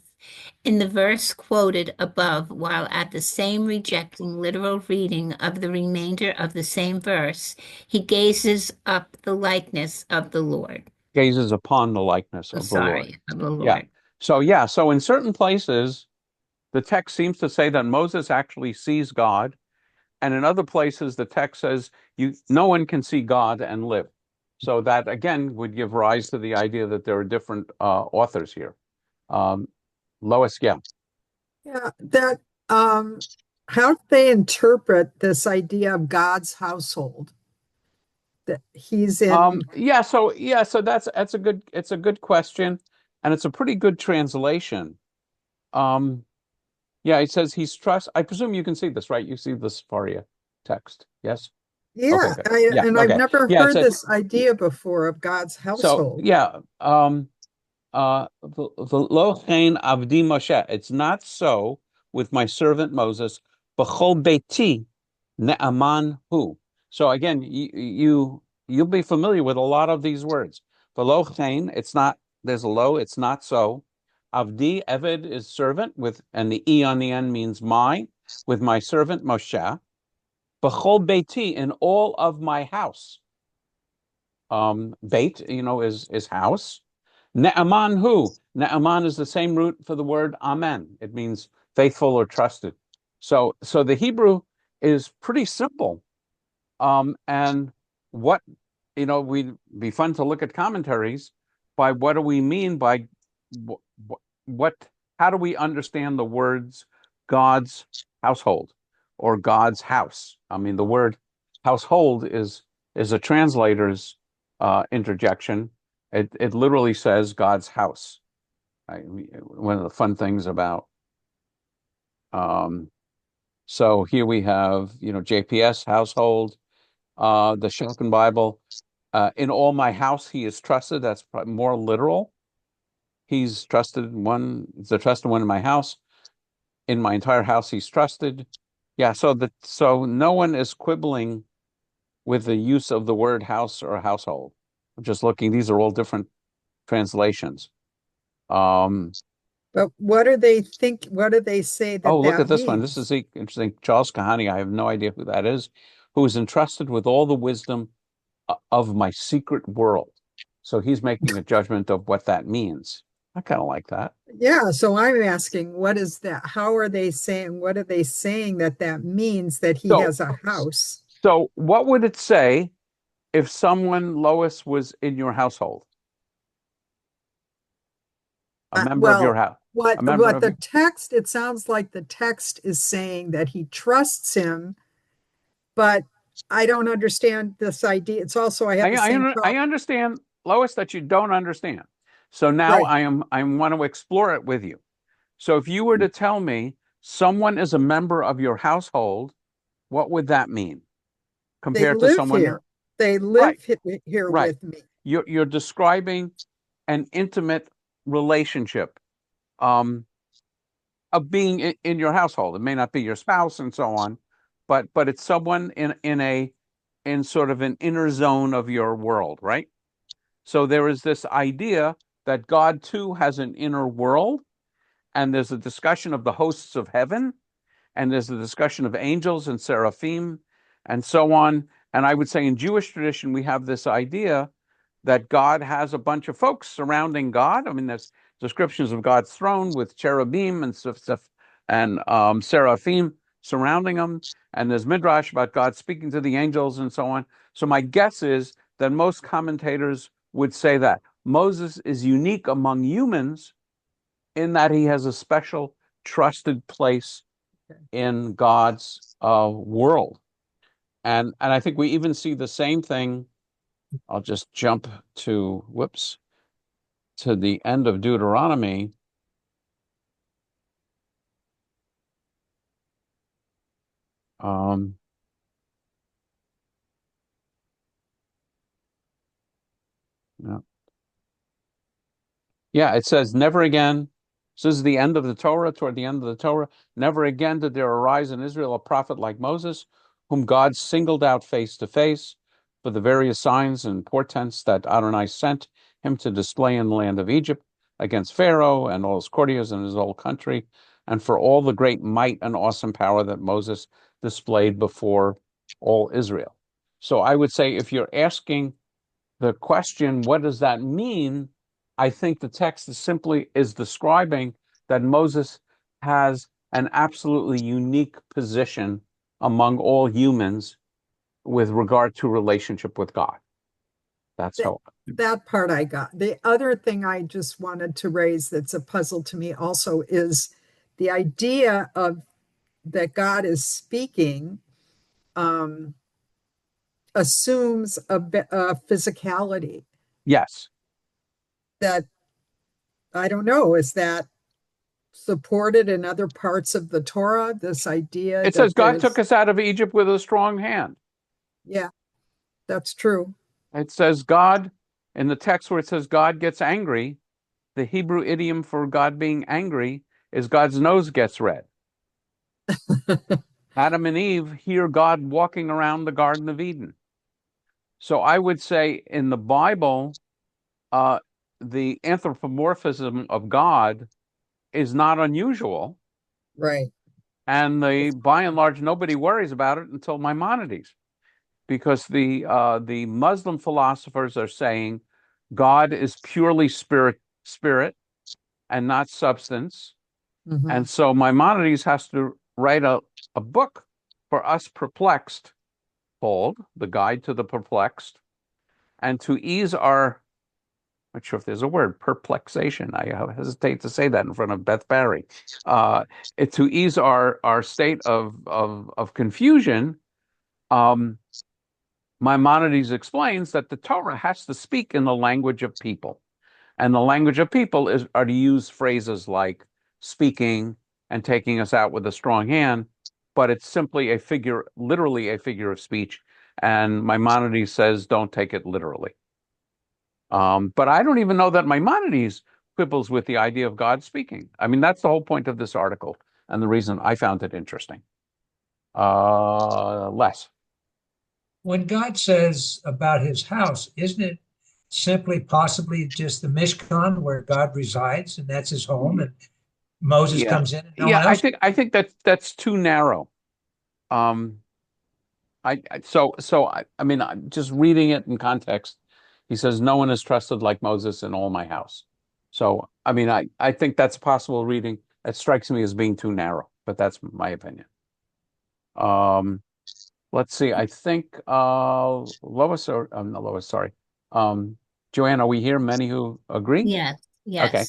in the verse quoted above, while at the same rejecting literal reading of the remainder of the same verse, he gazes up the likeness of the Lord. Gazes upon the likeness of the Lord. Of the Lord. Yeah. So in certain places, the text seems to say that Moses actually sees God, and in other places, the text says no one can see God and live. So that again would give rise to the idea that there are different authors here. Lois, yeah. Yeah, that how do they interpret this idea of God's household? That he's in So that's a good question, and it's a pretty good translation. It says he's I presume you can see this, right? You see the Sepharia text, yes? yeah, Okay, I've never heard says, this idea before of God's household. V'lo chen avdi Moshe. It's not so with my servant Moses. B'chol beiti ne'aman hu. So again, you'll be familiar with a lot of these words. V'lo chen, it's not. There's a lo. It's not so. Avdi, Eved is servant and the e on the end means my. With my servant Moshe. B'chol beiti, in all of my house. Beit, is house. Ne'aman hu. Ne'aman is the same root for the word amen. It means faithful or trusted. So the Hebrew is pretty simple. And what, we'd be fun to look at commentaries by what do we mean by how do we understand the words God's household or God's house? I mean, the word household is a translator's interjection. It literally says God's house. One of the fun things about so here we have, JPS household, the Shulchan Bible. In all my house, he is trusted. That's probably more literal. He's trusted one. He's the trusted one in my house. In my entire house, he's trusted. Yeah. So no one is quibbling with the use of the word house or household. I'm just looking. These are all different translations. But what do they think? What do they say that Look that at this one. This means? is interesting. Charles Kahani, I have no idea who that is, who is entrusted with all the wisdom of my secret world. So he's making a judgment of what that means. I kind of like that. Yeah, so I'm asking, what is that? How are they saying? What are they saying that means that he has a house? So what would it say if someone, Lois, was in your household? A member of your house. What the text, it sounds like the text is saying that he trusts him, but I don't understand this idea. It's also, I have the same problem. I understand, Lois, that you don't understand. So now Right. I want to explore it with you. So if you were to tell me someone is a member of your household, what would that mean compared to someone here. They live here right. with me. You're describing an intimate relationship of being in your household. It may not be your spouse and so on, but it's someone in sort of an inner zone of your world, right? So there is this idea that God too has an inner world, and there's a discussion of the hosts of heaven, and there's a discussion of angels and seraphim and so on. And I would say in Jewish tradition, we have this idea that God has a bunch of folks surrounding God. I mean, there's descriptions of God's throne with cherubim and seraphim surrounding him. And there's midrash about God speaking to the angels and so on. So my guess is that most commentators would say that Moses is unique among humans in that he has a special trusted place in God's world. And I think we even see the same thing. I'll just jump to the end of Deuteronomy. Yeah, it says, never again. This is the end of the Torah, toward the end of the Torah. Never again did there arise in Israel a prophet like Moses, whom God singled out face to face for the various signs and portents that Adonai sent him to display in the land of Egypt against Pharaoh and all his courtiers and his whole country, and for all the great might and awesome power that Moses displayed before all Israel. So I would say if you're asking the question, what does that mean? I think the text is describing that Moses has an absolutely unique position among all humans with regard to relationship with God. That's how. That part I got. The other thing I just wanted to raise that's a puzzle to me also is the idea of that God is speaking assumes a physicality. Yes. That, I don't know, is that supported in other parts of the Torah, this idea? It says God took us out of Egypt with a strong hand. Yeah, that's true. It says God, in the text where it says God gets angry, the Hebrew idiom for God being angry is God's nose gets red. Adam and Eve hear God walking around the Garden of Eden. So I would say in the Bible, the anthropomorphism of God is not unusual. Right. And by and large, nobody worries about it until Maimonides, because the Muslim philosophers are saying God is purely spirit and not substance. Mm-hmm. And so Maimonides has to write a book for us perplexed, called The Guide to the Perplexed, and to ease our not sure if there's a word, perplexation. I hesitate to say that in front of Beth Barry. To ease our state of confusion, Maimonides explains that the Torah has to speak in the language of people. And the language of people are to use phrases like speaking and taking us out with a strong hand, but it's simply literally a figure of speech. And Maimonides says, don't take it literally. But I don't even know that Maimonides quibbles with the idea of God speaking. I mean, that's the whole point of this article and the reason I found it interesting. Les. When God says about his house, isn't it simply possibly just the Mishkan where God resides and that's his home and Moses comes in and no one else? I think that's too narrow. I mean, just reading it in context, he says, no one is trusted like Moses in all my house. So, I mean, I think that's a possible reading. It strikes me as being too narrow, but that's my opinion. Let's see. I think Lois or not Lois, sorry. Joanne, are we here? Many who agree? Yes, yes. Okay.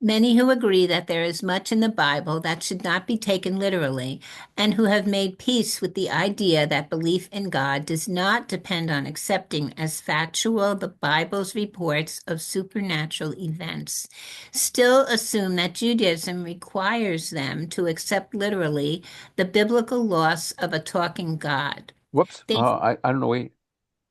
Many who agree that there is much in the Bible that should not be taken literally, and who have made peace with the idea that belief in God does not depend on accepting as factual the Bible's reports of supernatural events, still assume that Judaism requires them to accept literally the biblical loss of a talking God. Whoops. I don't know.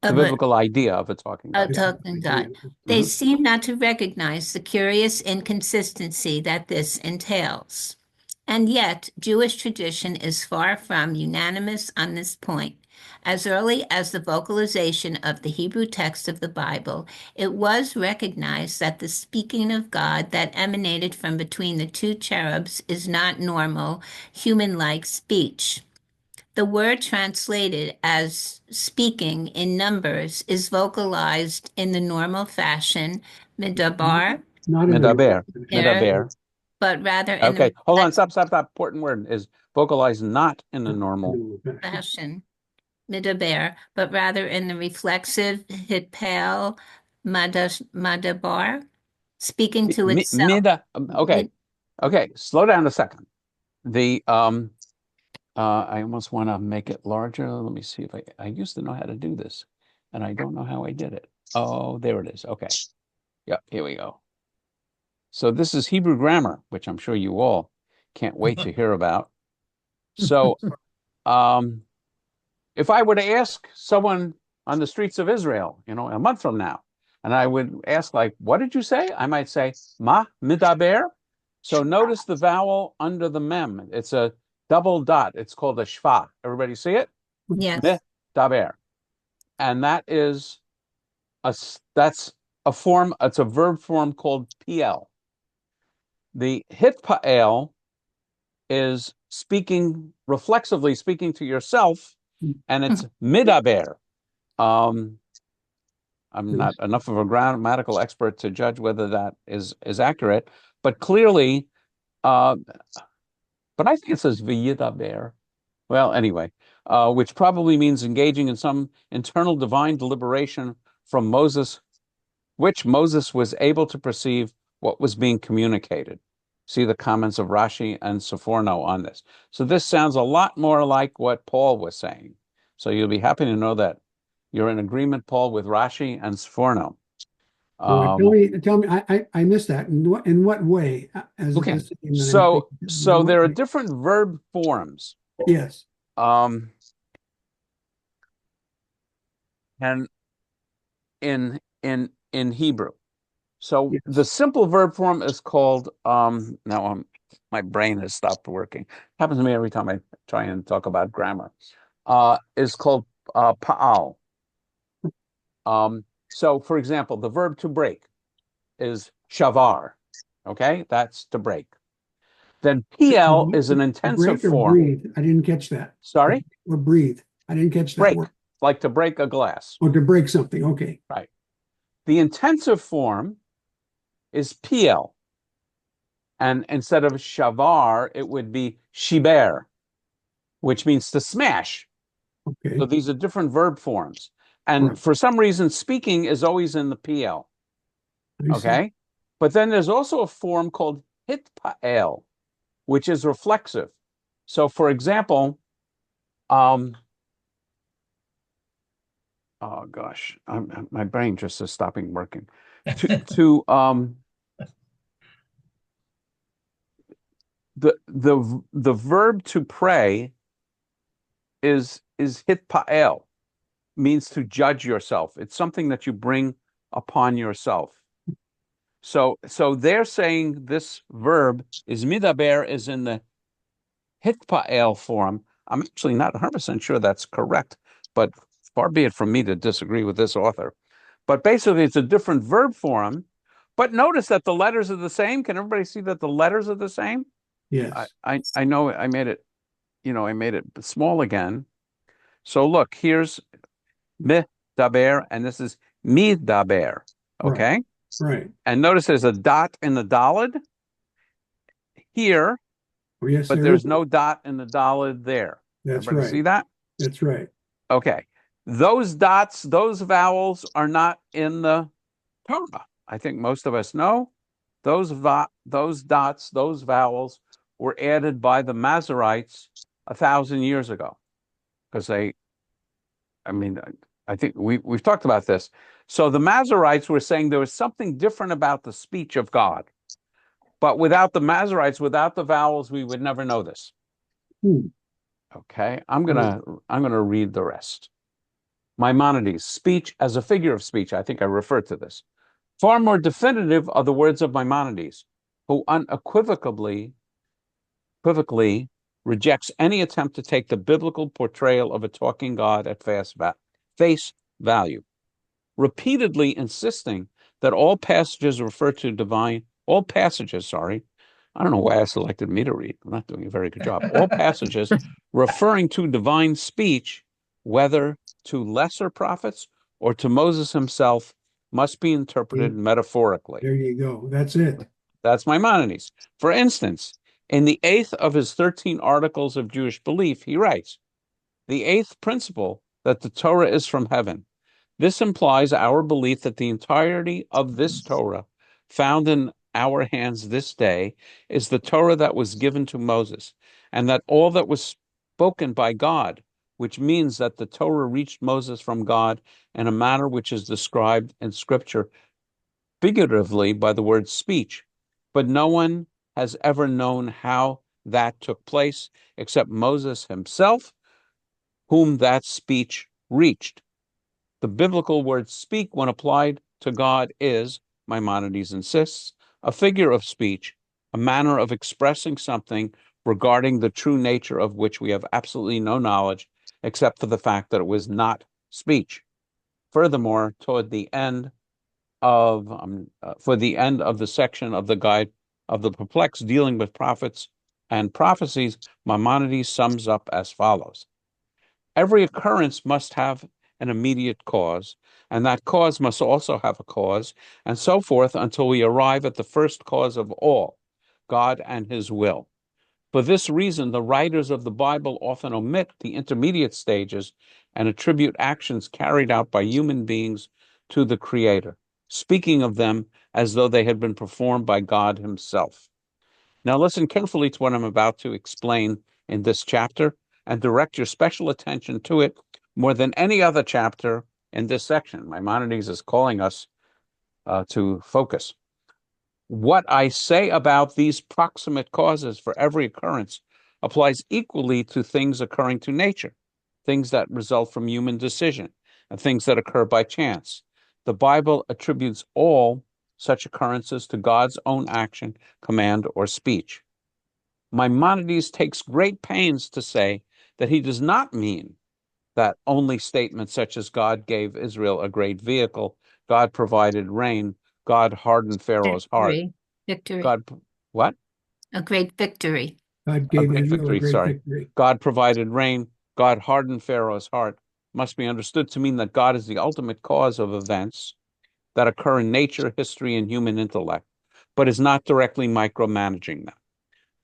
The biblical idea of a talking God. Talking God. They seem not to recognize the curious inconsistency that this entails. And yet, Jewish tradition is far from unanimous on this point. As early as the vocalization of the Hebrew text of the Bible, it was recognized that the speaking of God that emanated from between the two cherubs is not normal, human-like speech. The word translated as speaking in numbers is vocalized in the normal fashion, midabar, Medaber. but rather in Okay, the hold on, stop. Important word is vocalized not in the normal fashion, midaber, but rather in the reflexive hitpal madabar, speaking to itself. Okay, slow down a second. I almost want to make it larger. Let me see if I used to know how to do this, and I don't know how I did it. Oh, there it is. Okay. Yep, here we go. So this is Hebrew grammar, which I'm sure you all can't wait to hear about. So if I were to ask someone on the streets of Israel, a month from now, and I would ask, like, what did you say? I might say, ma midaber. So notice the vowel under the mem. It's a double dot. It's called a shva. Everybody see it? Yes. Midaber. And that's a form, it's a verb form called PL. The hitpa'el is speaking, reflexively speaking to yourself, and it's midaber. I'm not enough of a grammatical expert to judge whether that is accurate, but clearly, but I think it says v'yidaber. Well, anyway, which probably means engaging in some internal divine deliberation from Moses, which Moses was able to perceive what was being communicated. See the comments of Rashi and Sforno on this. So this sounds a lot more like what Paul was saying. So you'll be happy to know that you're in agreement, Paul, with Rashi and Sforno. Tell me, I missed that. In what way? Okay. So there are different verb forms. Yes. And in Hebrew. So yes. The simple verb form is called, now my brain has stopped working. Happens to me every time I try and talk about grammar. Is called pa'al. So for example, the verb to break is shavar. Okay, that's to break. Then PL is an intensive form. Breathe. I didn't catch that. Sorry? Or breathe. I didn't catch that break, word. Like to break a glass. Or to break something. Okay. Right. The intensive form is PL. And instead of shavar, it would be shiber, which means to smash. Okay. So these are different verb forms. And for some reason, speaking is always in the PL. Okay. But then there's also a form called hitpael, which is reflexive. So, for example, oh gosh, my brain just is stopping working. To the verb to pray is hitpael, means to judge yourself. It's something that you bring upon yourself. So they're saying this verb is midaber is in the hitpael form. I'm actually not 100% sure that's correct, but far be it from me to disagree with this author. But basically, it's a different verb form. But notice that the letters are the same. Can everybody see that the letters are the same? Yes. I know I made it, I made it small again. So look, here's midaber, and this is midaber. Okay. Right. And notice there's a dot in the daled here, Oh, yes, but there there's is. no dot in the daled there. That's Everybody right. see that? That's right. Okay. Those dots, those vowels are not in the Torah. I think most of us know those dots, those vowels were added by the Masoretes 1,000 years ago. Because I think we've talked about this. So the Masoretes were saying there was something different about the speech of God. But without the Masoretes, without the vowels, we would never know this. Okay, I'm gonna read the rest. Maimonides, speech as a figure of speech. I think I referred to this. Far more definitive are the words of Maimonides, who unequivocally rejects any attempt to take the biblical portrayal of a talking God at face value, repeatedly insisting that all passages, I don't know why I selected me to read. I'm not doing a very good job. All passages referring to divine speech, whether to lesser prophets or to Moses himself, must be interpreted metaphorically. There you go. That's it. That's Maimonides. For instance, in the 8th of his 13 articles of Jewish belief, he writes, the 8th principle that the Torah is from heaven. This implies our belief that the entirety of this Torah found in our hands this day is the Torah that was given to Moses, and that all that was spoken by God, which means that the Torah reached Moses from God in a manner which is described in Scripture figuratively by the word speech. But no one has ever known how that took place except Moses himself, whom that speech reached. The biblical word speak, when applied to God, is, Maimonides insists, a figure of speech, a manner of expressing something regarding the true nature of which we have absolutely no knowledge, except for the fact that it was not speech. Furthermore, toward the end of for the end of the section of the guide of the perplexed dealing with prophets and prophecies, Maimonides sums up as follows. Every occurrence must have an immediate cause, and that cause must also have a cause, and so forth until we arrive at the first cause of all, God and his will. For this reason, the writers of the Bible often omit the intermediate stages and attribute actions carried out by human beings to the Creator, speaking of them as though they had been performed by God himself. Now listen carefully to what I'm about to explain in this chapter and direct your special attention to it more than any other chapter in this section. Maimonides is calling us to focus. What I say about these proximate causes for every occurrence applies equally to things occurring to nature, things that result from human decision, and things that occur by chance. The Bible attributes all such occurrences to God's own action, command, or speech. Maimonides takes great pains to say that he does not mean that only statements such as God gave Israel a great vehicle, God provided rain, God hardened Pharaoh's heart. Victory. God, what? A great victory. God gave Israel a great victory. God provided rain, God hardened Pharaoh's heart must be understood to mean that God is the ultimate cause of events that occur in nature, history, and human intellect, but is not directly micromanaging them.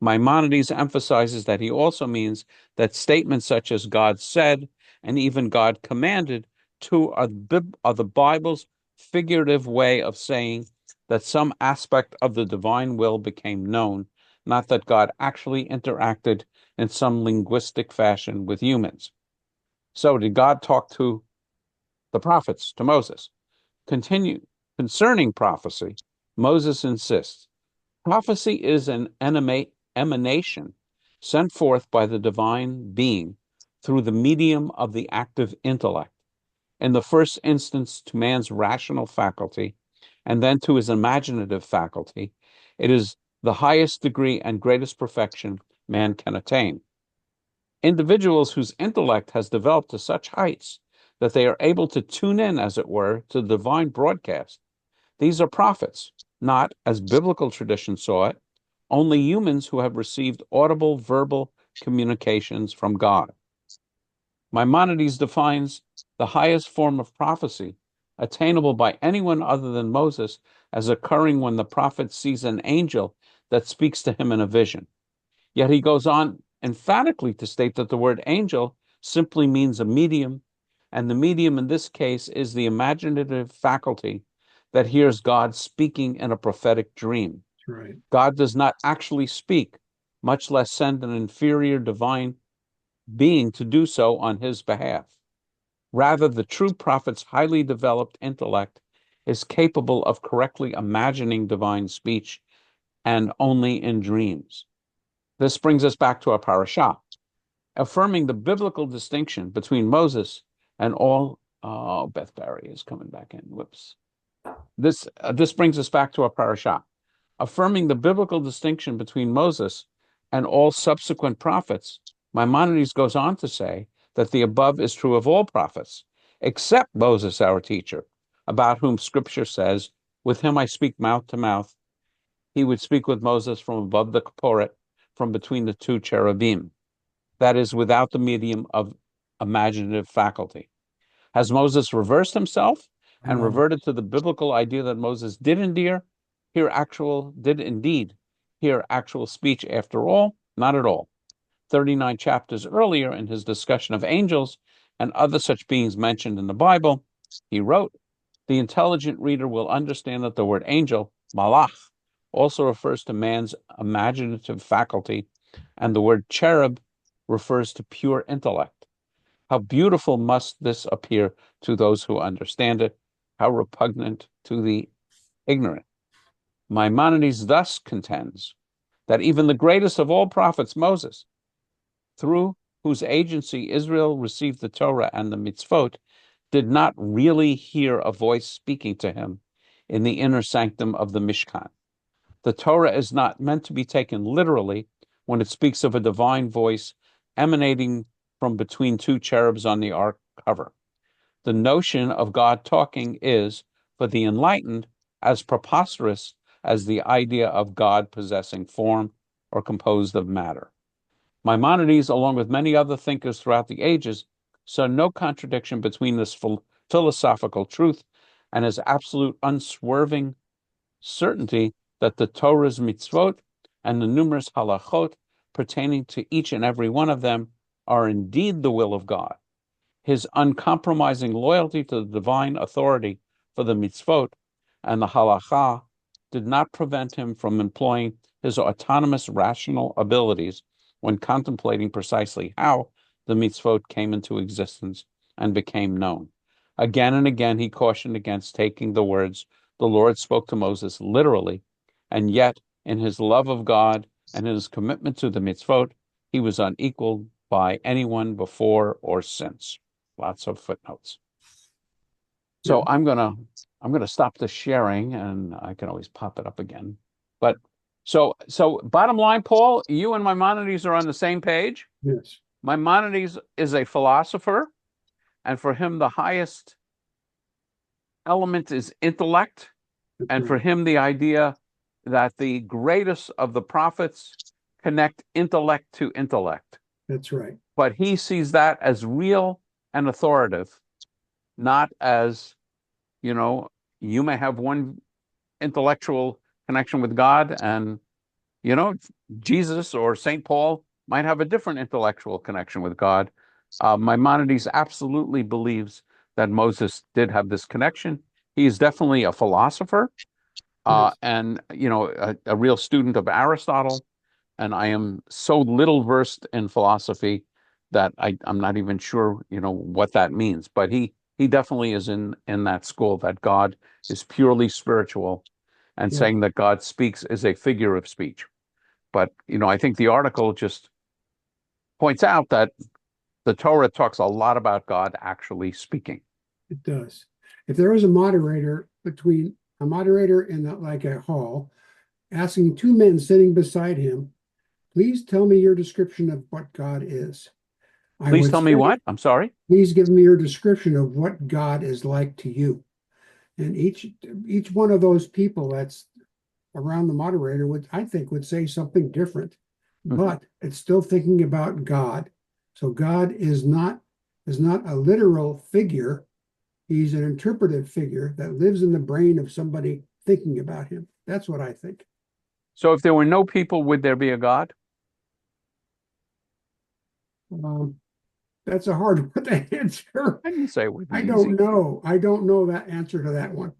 Maimonides emphasizes that he also means that statements such as God said and even God commanded are the Bible's figurative way of saying that some aspect of the divine will became known, not that God actually interacted in some linguistic fashion with humans. So did God talk to the prophets, to Moses? Concerning prophecy, Moses insists, prophecy is an emanation sent forth by the divine being through the medium of the active intellect, in the first instance to man's rational faculty, and then to his imaginative faculty. It is the highest degree and greatest perfection man can attain. Individuals whose intellect has developed to such heights that they are able to tune in, as it were, to the divine broadcast. These are prophets, not, as biblical tradition saw it, only humans who have received audible verbal communications from God. Maimonides defines the highest form of prophecy, attainable by anyone other than Moses, as occurring when the prophet sees an angel that speaks to him in a vision. Yet he goes on emphatically to state that the word angel simply means a medium, and the medium in this case is the imaginative faculty that hears God speaking in a prophetic dream. Right. God does not actually speak, much less send an inferior divine being to do so on his behalf. Rather, the true prophet's highly developed intellect is capable of correctly imagining divine speech, and only in dreams. This brings us back to our parashah, affirming the biblical distinction between Moses and all. Oh, Beth Barry is coming back in. Whoops. This brings us back to our parashah, affirming the biblical distinction between Moses and all subsequent prophets. Maimonides goes on to say that the above is true of all prophets, except Moses, our teacher, about whom Scripture says, "With him I speak mouth to mouth." He would speak with Moses from above the Kaporet, from between the two cherubim. That is, without the medium of imaginative faculty. Has Moses reversed himself and reverted to the biblical idea that Moses did indeed hear actual speech after all? Not at all. 39 chapters earlier, in his discussion of angels and other such beings mentioned in the Bible, he wrote, "The intelligent reader will understand that the word angel, malach, also refers to man's imaginative faculty, and the word cherub refers to pure intellect. How beautiful must this appear to those who understand it, how repugnant to the ignorant." Maimonides thus contends that even the greatest of all prophets, Moses, through whose agency Israel received the Torah and the mitzvot, did not really hear a voice speaking to him in the inner sanctum of the Mishkan. The Torah is not meant to be taken literally when it speaks of a divine voice emanating from between two cherubs on the ark cover. The notion of God talking is, for the enlightened, as preposterous as the idea of God possessing form or composed of matter. Maimonides, along with many other thinkers throughout the ages, saw no contradiction between this philosophical truth and his absolute unswerving certainty that the Torah's mitzvot and the numerous halachot pertaining to each and every one of them are indeed the will of God. His uncompromising loyalty to the divine authority for the mitzvot and the halacha did not prevent him from employing his autonomous rational abilities when contemplating precisely how the mitzvot came into existence and became known. Again and again, he cautioned against taking the words the Lord spoke to Moses literally, and yet, in his love of God and in his commitment to the mitzvot, he was unequaled by anyone before or since. Lots of footnotes. So I'm gonna stop the sharing, and I can always pop it up again. But so bottom line, Paul, you and Maimonides are on the same page. Yes. Maimonides is a philosopher, and for him the highest element is intellect, That's and for right. him the idea that the greatest of the prophets connect intellect to intellect. That's right. But he sees that as real and authoritative, not as, you may have one intellectual connection with God, and, Jesus or St. Paul might have a different intellectual connection with God. Maimonides absolutely believes that Moses did have this connection. He is definitely a philosopher, Yes. and a real student of Aristotle, and I am so little versed in philosophy that I'm not even sure, what that means. But he definitely is in that school that God is purely spiritual, and Yeah. saying that God speaks is a figure of speech. But I think the article just points out that the Torah talks a lot about God actually speaking. It does. If there was a moderator in like a hall, asking two men sitting beside him, please tell me your description of what God is. I Please would tell me say, what? I'm sorry. please give me your description of what God is like to you. And each one of those people that's around the moderator I think would say something different, but it's still thinking about God. So God is not a literal figure. He's an interpretive figure that lives in the brain of somebody thinking about him. That's what I think. So if there were no people, would there be a God? That's a hard one to answer. I didn't say it would be I easy. don't know. I don't know that answer to that one.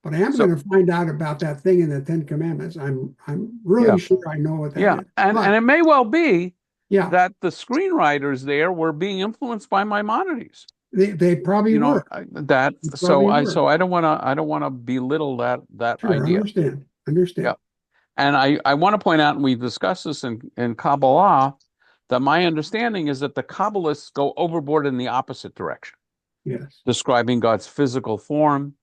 But I am So, going to find out about that thing in the Ten Commandments. I'm really yeah, sure I know what that yeah, is. and But it may well be yeah, that the screenwriters there were being influenced by Maimonides. they probably were. That They so probably I were. so I don't want to belittle that Sure, idea. understand. Yeah, and I want to point out, and we discussed this in Kabbalah, that my understanding is that the Kabbalists go overboard in the opposite direction, Yes. describing God's physical form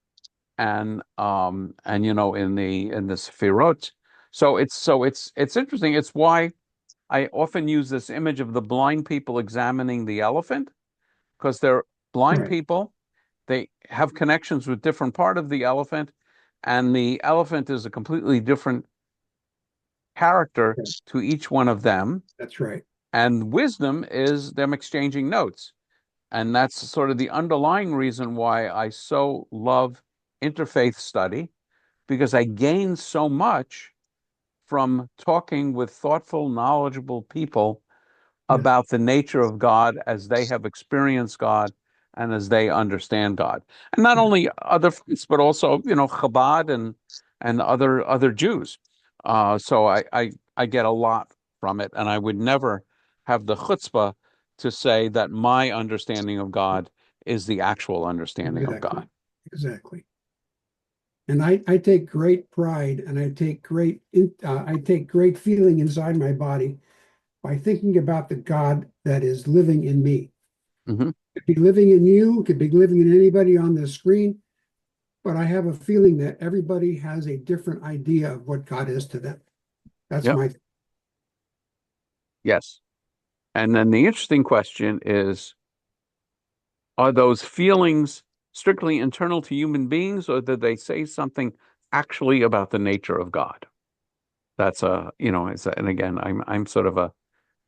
and in the Sefirot. So it's interesting. It's why I often use this image of the blind people examining the elephant, because they're blind Right. people. They have connections with different part of the elephant, and the elephant is a completely different character Okay. to each one of them. That's right. And wisdom is them exchanging notes. And that's sort of the underlying reason why I so love interfaith study, because I gain so much from talking with thoughtful, knowledgeable people Yes. about the nature of God as they have experienced God and as they understand God. And not only other faiths, but also, Chabad and other Jews. So I get a lot from it, and I would never have the chutzpah to say that my understanding of God is the actual understanding of God. Exactly. And I take great pride, and I take great feeling inside my body by thinking about the God that is living in me. Mm-hmm. Could be living in you, could be living in anybody on the screen, but I have a feeling that everybody has a different idea of what God is to them. That's Yep. my. Yes. And then the interesting question is, are those feelings strictly internal to human beings, or did they say something actually about the nature of God? That's and again, I'm sort of a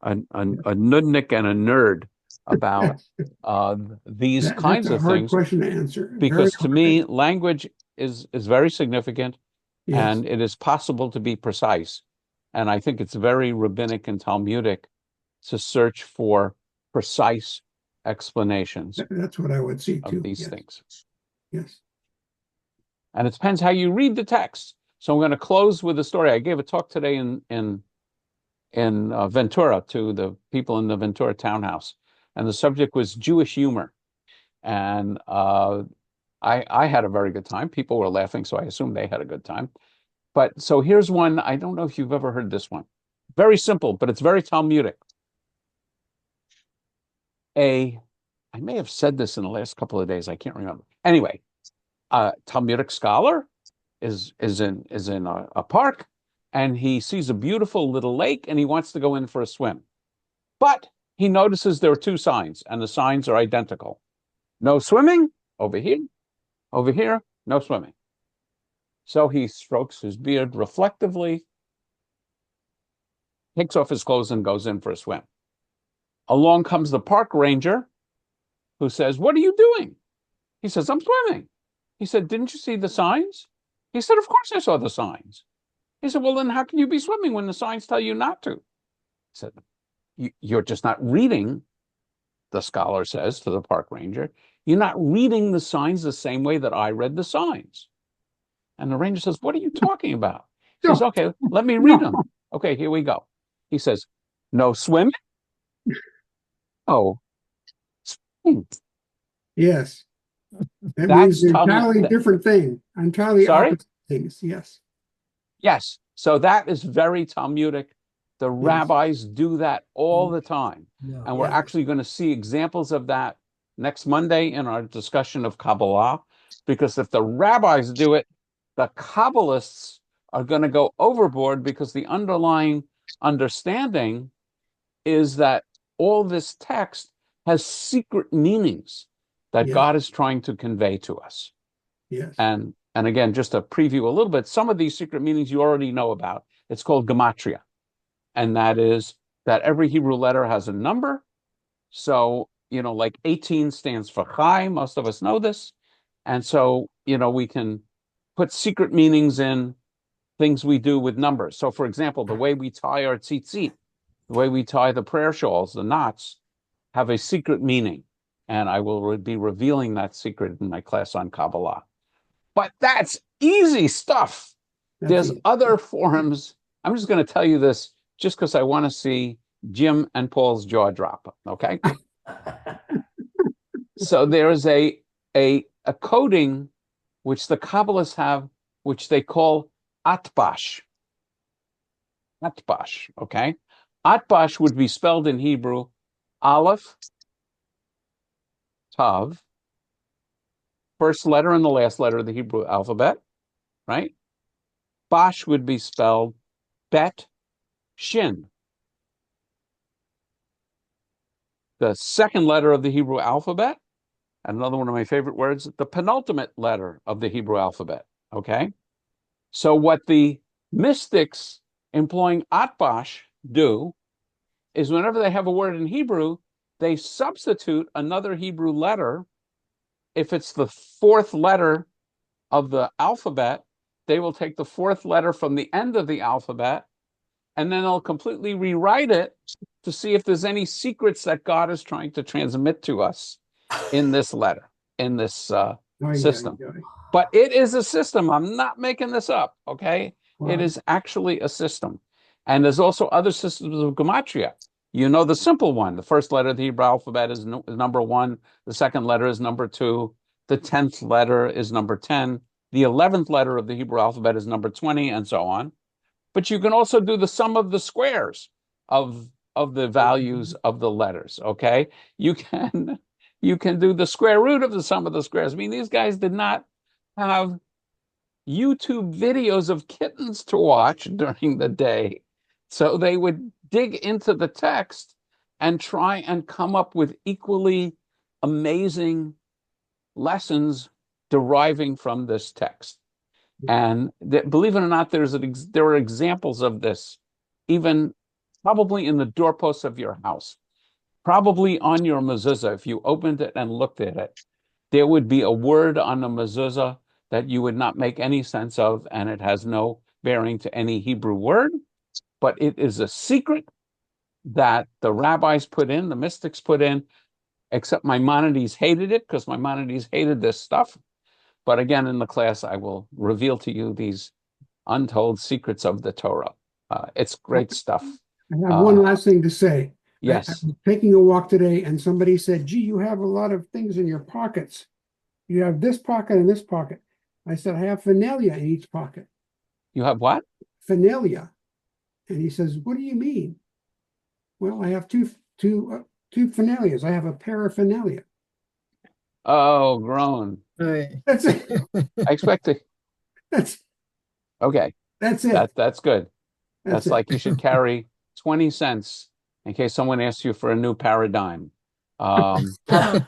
nudnik and a nerd about these That's kinds a of hard things, question to answer. Very because to me, hard. language is very significant, Yes. and it is possible to be precise. And I think it's very rabbinic and Talmudic to search for precise explanations That's what I would see of too. these Yes. things. Yes. And it depends how you read the text. So I'm going to close with a story. I gave a talk today in Ventura to the people in the Ventura townhouse, and the subject was Jewish humor. And I had a very good time. People were laughing, so I assume they had a good time. But so here's one. I don't know if you've ever heard this one. Very simple, but it's very Talmudic. I may have said this in the last couple of days. I can't remember. Anyway, a Talmudic scholar is in a park, and he sees a beautiful little lake, and he wants to go in for a swim. But he notices there are two signs, and the signs are identical. No swimming over here, no swimming. So he strokes his beard reflectively, takes off his clothes, and goes in for a swim. Along comes the park ranger, who says, "What are you doing?" He says, "I'm swimming." He said, "Didn't you see the signs?" He said, "Of course I saw the signs." He said, "Well, then how can you be swimming when the signs tell you not to?" He said, "You're just not reading," the scholar says to the park ranger. "You're not reading the signs the same way that I read the signs." And the ranger says, what are you talking about? He No. says, okay, let me read No. them. Okay, here we go. He says, no swimming. Oh, swimming. Yes. That means That's an entirely different thing, entirely Sorry? opposite things. Yes. Yes. So that is very Talmudic. The Yes. rabbis do that all the time. No, And we're yeah. actually going to see examples of that next Monday in our discussion of Kabbalah. Because if the rabbis do it, the Kabbalists are going to go overboard, because the underlying understanding is that all this text has secret meanings that Yes. God is trying to convey to us. Yes. And again, just to preview a little bit, some of these secret meanings you already know about. It's called gematria. And that is that every Hebrew letter has a number. So, like 18 stands for Chai. Most of us know this. And so, we can put secret meanings in things we do with numbers. So, for example, the way we tie our tzitzit, the way we tie the prayer shawls, the knots, have a secret meaning. And I will be revealing that secret in my class on Kabbalah. But that's easy stuff. There's other forms. I'm just going to tell you this just because I want to see Jim and Paul's jaw drop. Okay. So there is a coding which the Kabbalists have, which they call atbash. Atbash. Okay. Atbash would be spelled in Hebrew Aleph, Tav, first letter and the last letter of the Hebrew alphabet, right? Bash would be spelled Bet, Shin. The second letter of the Hebrew alphabet, another one of my favorite words, the penultimate letter of the Hebrew alphabet, okay? So what the mystics employing Atbash do is whenever they have a word in Hebrew, they substitute another Hebrew letter. If it's the fourth letter of the alphabet, they will take the fourth letter from the end of the alphabet, and then they'll completely rewrite it to see if there's any secrets that God is trying to transmit to us in this letter, in this system. But it is a system. I'm not making this up, okay? Wow. It is actually a system. And there's also other systems of gematria. You know the simple one. The first letter of the Hebrew alphabet is number 1. The second letter is number 2. The 10th letter is number 10. The 11th letter of the Hebrew alphabet is number 20, and so on. But you can also do the sum of the squares of the values of the letters, okay? You can do the square root of the sum of the squares. I mean, these guys did not have YouTube videos of kittens to watch during the day. So they would dig into the text and try and come up with equally amazing lessons deriving from this text. And believe it or not, there are examples of this, even probably in the doorposts of your house, probably on your mezuzah. If you opened it and looked at it, there would be a word on the mezuzah that you would not make any sense of, and it has no bearing to any Hebrew word, but it is a secret that the rabbis put in, the mystics put in, except Maimonides hated it because Maimonides hated this stuff. But again, in the class, I will reveal to you these untold secrets of the Torah. It's great stuff. I have one last thing to say. Yes. I was taking a walk today and somebody said, gee, you have a lot of things in your pockets. You have this pocket and this pocket. I said, I have finalia in each pocket. You have what? Finalia. And he says, what do you mean? Well, I have two finalias. I have a paraphernalia. Oh, groan. Right. That's it. I expect it. That's okay. That's it. That's good. That's it. like you should carry 20 cents in case someone asks you for a new paradigm. Okay.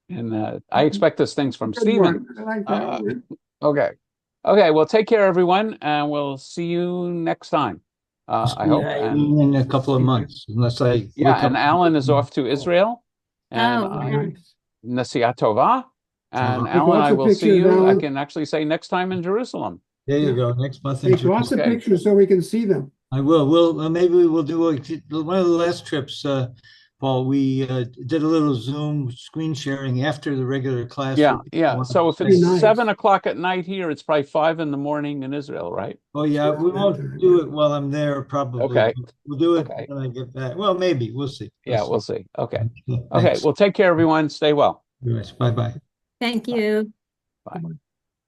And I expect those things from Stephen. I like that. Okay. Okay. Well, take care, everyone, and we'll see you next time. I hope. And, in a couple of months, unless I. Yeah, and Alan is off to Israel. And nice. Nasiat Tova. And Alan, I will see you. I can actually say next time in Jerusalem. There you go. Next month. Take lots of pictures so we can see them. I will. Maybe we'll do one of the last trips. Paul, we did a little Zoom screen sharing after the regular class. Yeah, yeah. So if it's Nice. 7 o'clock at night here, it's probably 5 in the morning in Israel, right? Oh yeah, we won't do it while I'm there, probably. Okay. We'll do it Okay. when I get back. Well, maybe. We'll see. Yeah, we'll see. Okay. Okay. Thanks. Well, take care, everyone. Stay well. Bye-bye. Thank you. Bye.